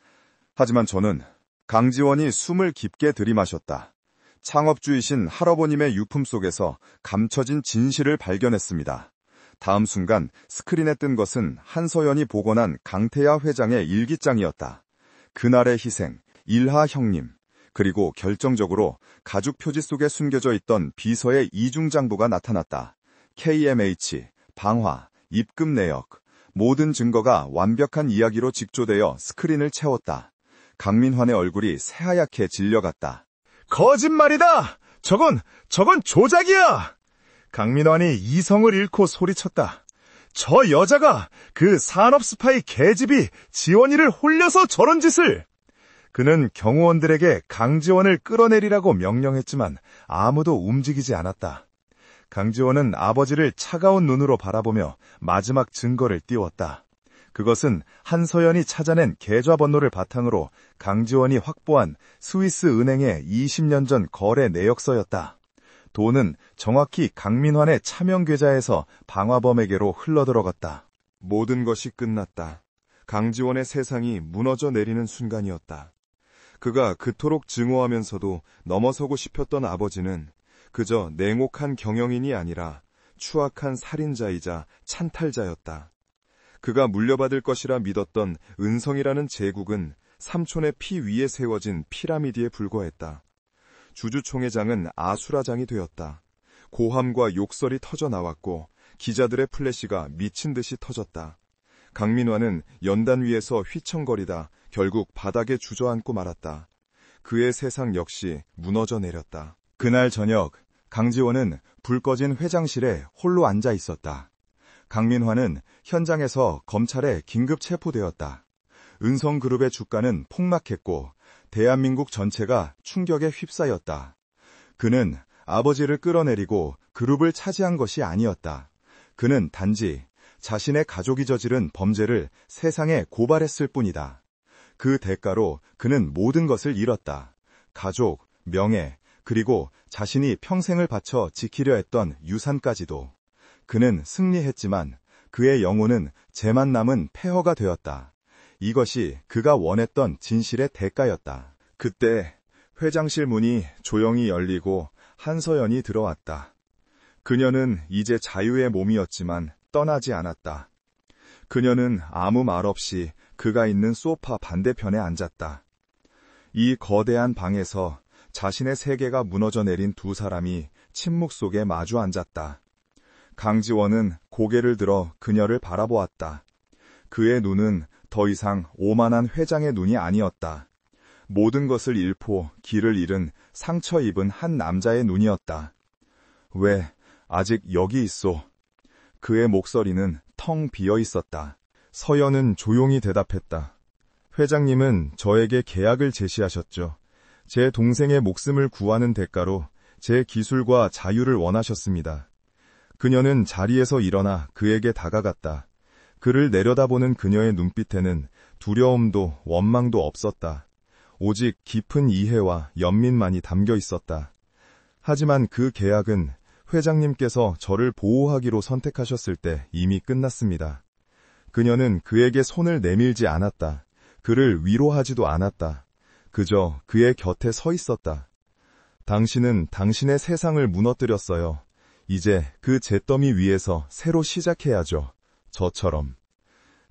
하지만 저는 강지원이 숨을 깊게 들이마셨다. 창업주이신 할아버님의 유품 속에서 감춰진 진실을 발견했습니다. 다음 순간 스크린에 뜬 것은 한서연이 복원한 강태야 회장의 일기장이었다. 그날의 희생, 일하 형님, 그리고 결정적으로 가죽 표지 속에 숨겨져 있던 비서의 이중장부가 나타났다. KMH, 방화, 입금 내역, 모든 증거가 완벽한 이야기로 직조되어 스크린을 채웠다. 강민환의 얼굴이 새하얗게 질려갔다. 거짓말이다! 저건 조작이야! 강민환이 이성을 잃고 소리쳤다. 저 여자가 그 산업 스파이 계집이 지원이를 홀려서 저런 짓을! 그는 경호원들에게 강지원을 끌어내리라고 명령했지만 아무도 움직이지 않았다. 강지원은 아버지를 차가운 눈으로 바라보며 마지막 증거를 띄웠다. 그것은 한서연이 찾아낸 계좌번호를 바탕으로 강지원이 확보한 스위스 은행의 20년 전 거래 내역서였다. 돈은 정확히 강민환의 차명 계좌에서 방화범에게로 흘러들어갔다. 모든 것이 끝났다. 강지원의 세상이 무너져 내리는 순간이었다. 그가 그토록 증오하면서도 넘어서고 싶었던 아버지는 그저 냉혹한 경영인이 아니라 추악한 살인자이자 찬탈자였다. 그가 물려받을 것이라 믿었던 은성이라는 제국은 삼촌의 피 위에 세워진 피라미드에 불과했다. 주주총회장은 아수라장이 되었다. 고함과 욕설이 터져 나왔고 기자들의 플래시가 미친 듯이 터졌다. 강민환은 연단 위에서 휘청거리다 결국 바닥에 주저앉고 말았다. 그의 세상 역시 무너져 내렸다. 그날 저녁 강지원은 불 꺼진 회장실에 홀로 앉아 있었다. 강민환은 현장에서 검찰에 긴급 체포되었다. 은성그룹의 주가는 폭락했고 대한민국 전체가 충격에 휩싸였다. 그는 아버지를 끌어내리고 그룹을 차지한 것이 아니었다. 그는 단지 자신의 가족이 저지른 범죄를 세상에 고발했을 뿐이다. 그 대가로 그는 모든 것을 잃었다. 가족, 명예, 그리고 자신이 평생을 바쳐 지키려 했던 유산까지도. 그는 승리했지만 그의 영혼은 죄만 남은 폐허가 되었다. 이것이 그가 원했던 진실의 대가였다. 그때 회장실 문이 조용히 열리고 한서연이 들어왔다. 그녀는 이제 자유의 몸이었지만 떠나지 않았다. 그녀는 아무 말 없이 그가 있는 소파 반대편에 앉았다. 이 거대한 방에서 자신의 세계가 무너져 내린 두 사람이 침묵 속에 마주 앉았다. 강지원은 고개를 들어 그녀를 바라보았다. 그의 눈은 더 이상 오만한 회장의 눈이 아니었다. 모든 것을 잃고 길을 잃은 상처 입은 한 남자의 눈이었다. 왜 아직 여기 있소? 그의 목소리는 텅 비어 있었다. 서연은 조용히 대답했다. 회장님은 저에게 계약을 제시하셨죠. 제 동생의 목숨을 구하는 대가로 제 기술과 자유를 원하셨습니다. 그녀는 자리에서 일어나 그에게 다가갔다. 그를 내려다보는 그녀의 눈빛에는 두려움도 원망도 없었다. 오직 깊은 이해와 연민만이 담겨 있었다. 하지만 그 계약은 회장님께서 저를 보호하기로 선택하셨을 때 이미 끝났습니다. 그녀는 그에게 손을 내밀지 않았다. 그를 위로하지도 않았다. 그저 그의 곁에 서 있었다. 당신은 당신의 세상을 무너뜨렸어요. 이제 그 잿더미 위에서 새로 시작해야죠. 저처럼.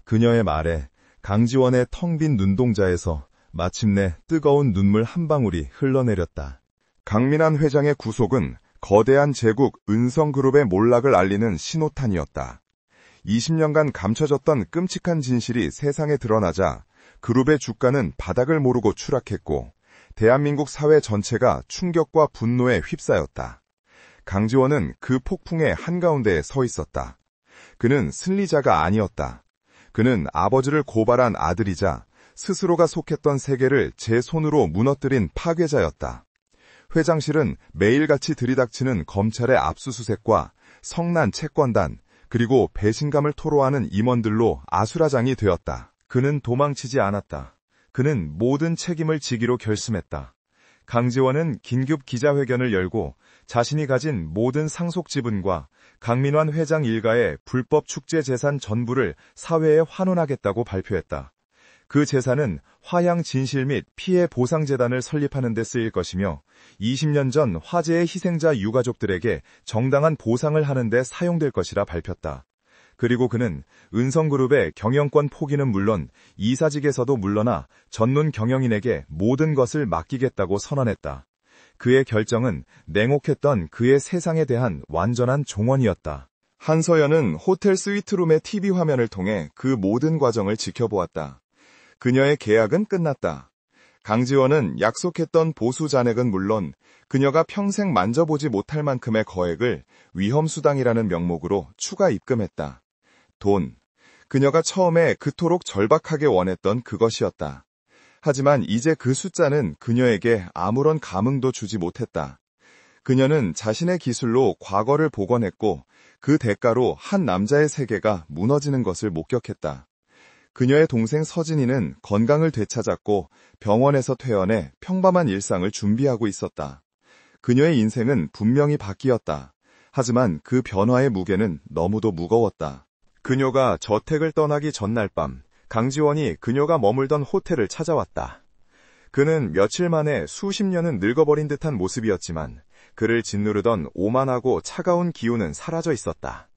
그녀의 말에 강지원의 텅 빈 눈동자에서 마침내 뜨거운 눈물 한 방울이 흘러내렸다. 강민환 회장의 구속은 거대한 제국 은성그룹의 몰락을 알리는 신호탄이었다. 20년간 감춰졌던 끔찍한 진실이 세상에 드러나자 그룹의 주가는 바닥을 모르고 추락했고 대한민국 사회 전체가 충격과 분노에 휩싸였다. 강지원은 그 폭풍의 한가운데에 서 있었다. 그는 승리자가 아니었다. 그는 아버지를 고발한 아들이자 스스로가 속했던 세계를 제 손으로 무너뜨린 파괴자였다. 회장실은 매일같이 들이닥치는 검찰의 압수수색과 성난 채권단, 그리고 배신감을 토로하는 임원들로 아수라장이 되었다. 그는 도망치지 않았다. 그는 모든 책임을 지기로 결심했다. 강지원은 긴급 기자회견을 열고 자신이 가진 모든 상속 지분과 강민환 회장 일가의 불법 축제 재산 전부를 사회에 환원하겠다고 발표했다. 그 재산은 화양 진실 및 피해 보상재단을 설립하는 데 쓰일 것이며 20년 전 화재의 희생자 유가족들에게 정당한 보상을 하는 데 사용될 것이라 밝혔다. 그리고 그는 은성그룹의 경영권 포기는 물론 이사직에서도 물러나 전문 경영인에게 모든 것을 맡기겠다고 선언했다. 그의 결정은 냉혹했던 그의 세상에 대한 완전한 종언이었다. 한서연은 호텔 스위트룸의 TV 화면을 통해 그 모든 과정을 지켜보았다. 그녀의 계약은 끝났다. 강지원은 약속했던 보수 잔액은 물론 그녀가 평생 만져보지 못할 만큼의 거액을 위험수당이라는 명목으로 추가 입금했다. 돈. 그녀가 처음에 그토록 절박하게 원했던 그것이었다. 하지만 이제 그 숫자는 그녀에게 아무런 감흥도 주지 못했다. 그녀는 자신의 기술로 과거를 복원했고 그 대가로 한 남자의 세계가 무너지는 것을 목격했다. 그녀의 동생 서진이는 건강을 되찾았고 병원에서 퇴원해 평범한 일상을 준비하고 있었다. 그녀의 인생은 분명히 바뀌었다. 하지만 그 변화의 무게는 너무도 무거웠다. 그녀가 저택을 떠나기 전날 밤, 강지원이 그녀가 머물던 호텔을 찾아왔다. 그는 며칠 만에 수십 년은 늙어버린 듯한 모습이었지만 그를 짓누르던 오만하고 차가운 기운은 사라져 있었다.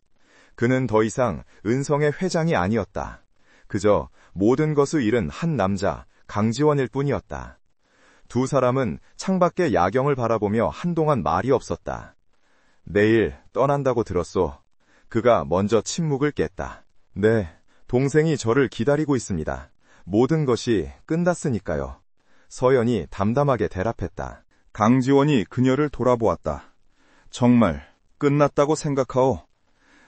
그는 더 이상 은성의 회장이 아니었다. 그저 모든 것을 잃은 한 남자, 강지원일 뿐이었다. 두 사람은 창밖의 야경을 바라보며 한동안 말이 없었다. 내일 떠난다고 들었소. 그가 먼저 침묵을 깼다. 네, 동생이 저를 기다리고 있습니다. 모든 것이 끝났으니까요. 서연이 담담하게 대답했다. 강지원이 그녀를 돌아보았다. 정말 끝났다고 생각하오.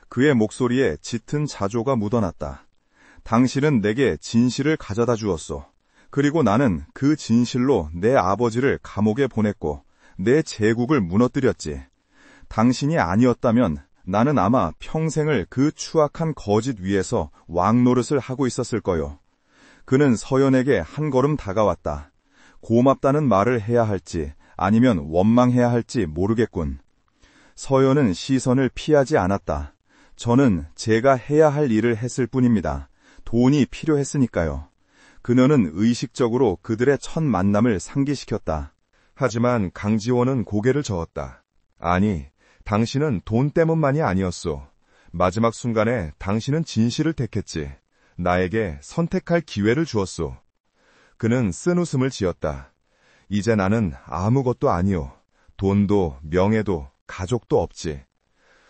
그의 목소리에 짙은 자조가 묻어났다. 당신은 내게 진실을 가져다 주었소. 그리고 나는 그 진실로 내 아버지를 감옥에 보냈고 내 제국을 무너뜨렸지. 당신이 아니었다면 나는 아마 평생을 그 추악한 거짓 위에서 왕노릇을 하고 있었을 거요. 그는 서연에게 한 걸음 다가왔다. 고맙다는 말을 해야 할지 아니면 원망해야 할지 모르겠군. 서연은 시선을 피하지 않았다. 저는 제가 해야 할 일을 했을 뿐입니다. 돈이 필요했으니까요. 그녀는 의식적으로 그들의 첫 만남을 상기시켰다. 하지만 강지원은 고개를 저었다. 아니, 당신은 돈 때문만이 아니었소. 마지막 순간에 당신은 진실을 택했지. 나에게 선택할 기회를 주었소. 그는 쓴웃음을 지었다. 이제 나는 아무것도 아니오. 돈도 명예도 가족도 없지.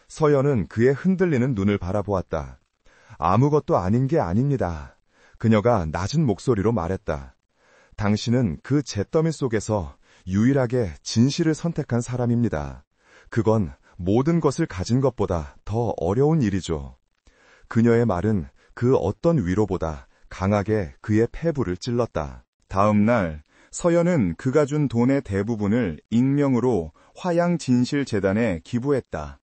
서연은 그의 흔들리는 눈을 바라보았다. 아무것도 아닌 게 아닙니다. 그녀가 낮은 목소리로 말했다. 당신은 그 잿더미 속에서 유일하게 진실을 선택한 사람입니다. 그건 모든 것을 가진 것보다 더 어려운 일이죠. 그녀의 말은 그 어떤 위로보다 강하게 그의 폐부를 찔렀다. 다음 날 서연은 그가 준 돈의 대부분을 익명으로 화양진실재단에 기부했다.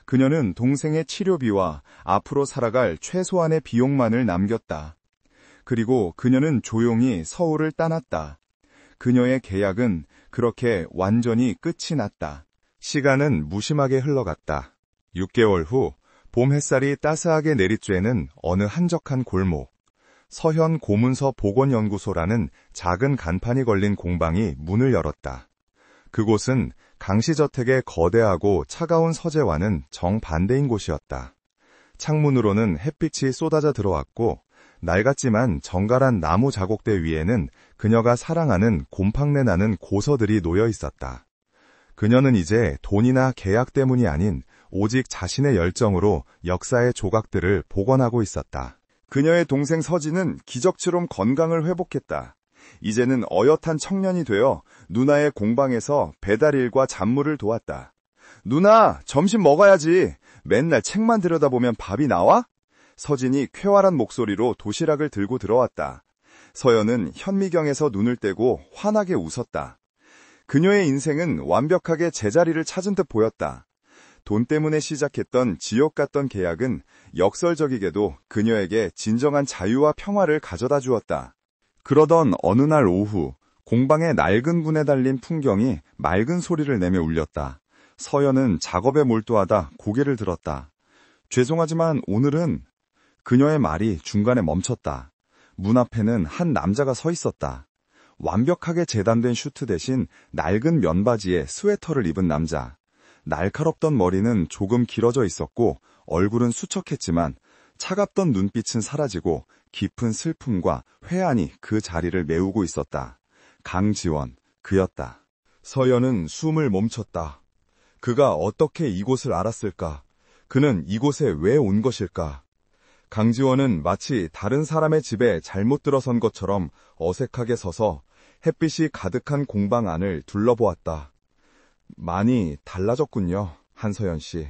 그녀는 동생의 치료비와 앞으로 살아갈 최소한의 비용만을 남겼다. 그리고 그녀는 조용히 서울을 떠났다. 그녀의 계약은 그렇게 완전히 끝이 났다. 시간은 무심하게 흘러갔다. 6개월 후 봄 햇살이 따스하게 내리쬐는 어느 한적한 골목. 서현 고문서 복원연구소라는 작은 간판이 걸린 공방이 문을 열었다. 그곳은 강씨저택의 거대하고 차가운 서재와는 정반대인 곳이었다. 창문으로는 햇빛이 쏟아져 들어왔고 낡았지만 정갈한 나무 자곡대 위에는 그녀가 사랑하는 곰팡내 나는 고서들이 놓여 있었다. 그녀는 이제 돈이나 계약 때문이 아닌 오직 자신의 열정으로 역사의 조각들을 복원하고 있었다. 그녀의 동생 서진은 기적처럼 건강을 회복했다. 이제는 어엿한 청년이 되어 누나의 공방에서 배달일과 잡무를 도왔다. 누나, 점심 먹어야지. 맨날 책만 들여다보면 밥이 나와? 서진이 쾌활한 목소리로 도시락을 들고 들어왔다. 서연은 현미경에서 눈을 떼고 환하게 웃었다. 그녀의 인생은 완벽하게 제자리를 찾은 듯 보였다. 돈 때문에 시작했던 지옥 같던 계약은 역설적이게도 그녀에게 진정한 자유와 평화를 가져다 주었다. 그러던 어느 날 오후, 공방의 낡은 분에 달린 풍경이 맑은 소리를 내며 울렸다. 서연은 작업에 몰두하다 고개를 들었다. 죄송하지만 오늘은... 그녀의 말이 중간에 멈췄다. 문 앞에는 한 남자가 서 있었다. 완벽하게 재단된 슈트 대신 낡은 면바지에 스웨터를 입은 남자. 날카롭던 머리는 조금 길어져 있었고 얼굴은 수척했지만 차갑던 눈빛은 사라지고 깊은 슬픔과 회한이 그 자리를 메우고 있었다. 강지원, 그였다. 서연은 숨을 멈췄다. 그가 어떻게 이곳을 알았을까? 그는 이곳에 왜 온 것일까? 강지원은 마치 다른 사람의 집에 잘못 들어선 것처럼 어색하게 서서 햇빛이 가득한 공방 안을 둘러보았다. 많이 달라졌군요, 한서연 씨.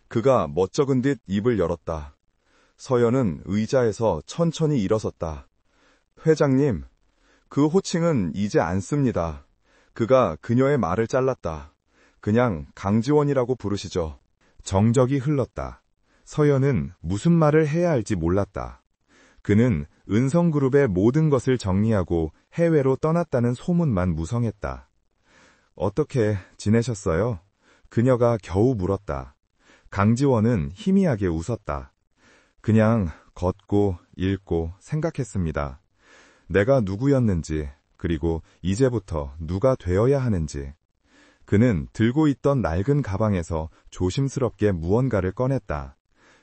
그가 멋쩍은 듯 입을 열었다. 서연은 의자에서 천천히 일어섰다. 회장님, 그 호칭은 이제 안 씁니다. 그가 그녀의 말을 잘랐다. 그냥 강지원이라고 부르시죠. 정적이 흘렀다. 서연은 무슨 말을 해야 할지 몰랐다. 그는 은성그룹의 모든 것을 정리하고 해외로 떠났다는 소문만 무성했다. 어떻게 지내셨어요? 그녀가 겨우 물었다. 강지원은 희미하게 웃었다. 그냥 걷고 읽고 생각했습니다. 내가 누구였는지, 그리고 이제부터 누가 되어야 하는지. 그는 들고 있던 낡은 가방에서 조심스럽게 무언가를 꺼냈다.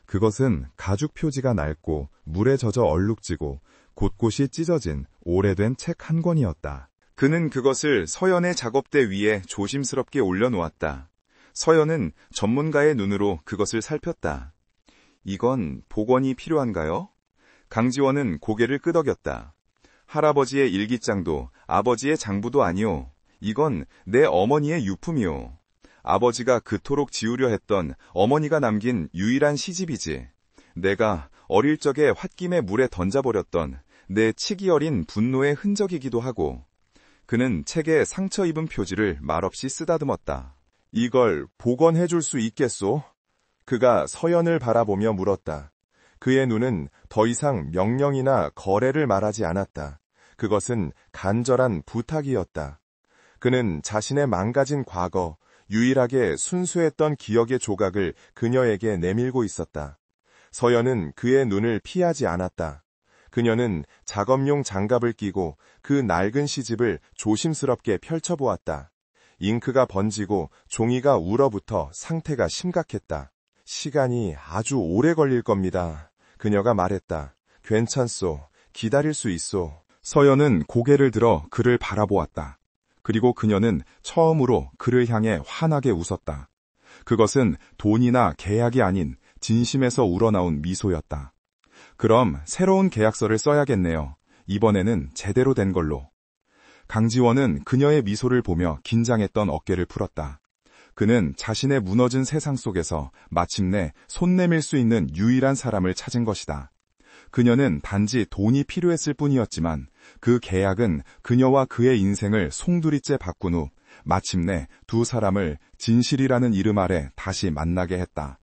그것은 가죽 표지가 낡고 물에 젖어 얼룩지고 곳곳이 찢어진 오래된 책 한 권이었다. 그는 그것을 서연의 작업대 위에 조심스럽게 올려놓았다. 서연은 전문가의 눈으로 그것을 살폈다. 이건 복원이 필요한가요? 강지원은 고개를 끄덕였다. 할아버지의 일기장도 아버지의 장부도 아니오. 이건 내 어머니의 유품이오. 아버지가 그토록 지우려 했던 어머니가 남긴 유일한 시집이지. 내가 어릴 적에 홧김에 물에 던져버렸던 내 치기 어린 분노의 흔적이기도 하고. 그는 책에 상처 입은 표지를 말없이 쓰다듬었다. 이걸 복원해줄 수 있겠소? 그가 서연을 바라보며 물었다. 그의 눈은 더 이상 명령이나 거래를 말하지 않았다. 그것은 간절한 부탁이었다. 그는 자신의 망가진 과거, 유일하게 순수했던 기억의 조각을 그녀에게 내밀고 있었다. 서연은 그의 눈을 피하지 않았다. 그녀는 작업용 장갑을 끼고 그 낡은 시집을 조심스럽게 펼쳐보았다. 잉크가 번지고 종이가 울어붙어 상태가 심각했다. 시간이 아주 오래 걸릴 겁니다. 그녀가 말했다. 괜찮소. 기다릴 수 있소. 서연은 고개를 들어 그를 바라보았다. 그리고 그녀는 처음으로 그를 향해 환하게 웃었다. 그것은 돈이나 계약이 아닌 진심에서 우러나온 미소였다. 그럼 새로운 계약서를 써야겠네요. 이번에는 제대로 된 걸로. 강지원은 그녀의 미소를 보며 긴장했던 어깨를 풀었다. 그는 자신의 무너진 세상 속에서 마침내 손 내밀 수 있는 유일한 사람을 찾은 것이다. 그녀는 단지 돈이 필요했을 뿐이었지만 그 계약은 그녀와 그의 인생을 송두리째 바꾼 후 마침내 두 사람을 진실이라는 이름 아래 다시 만나게 했다.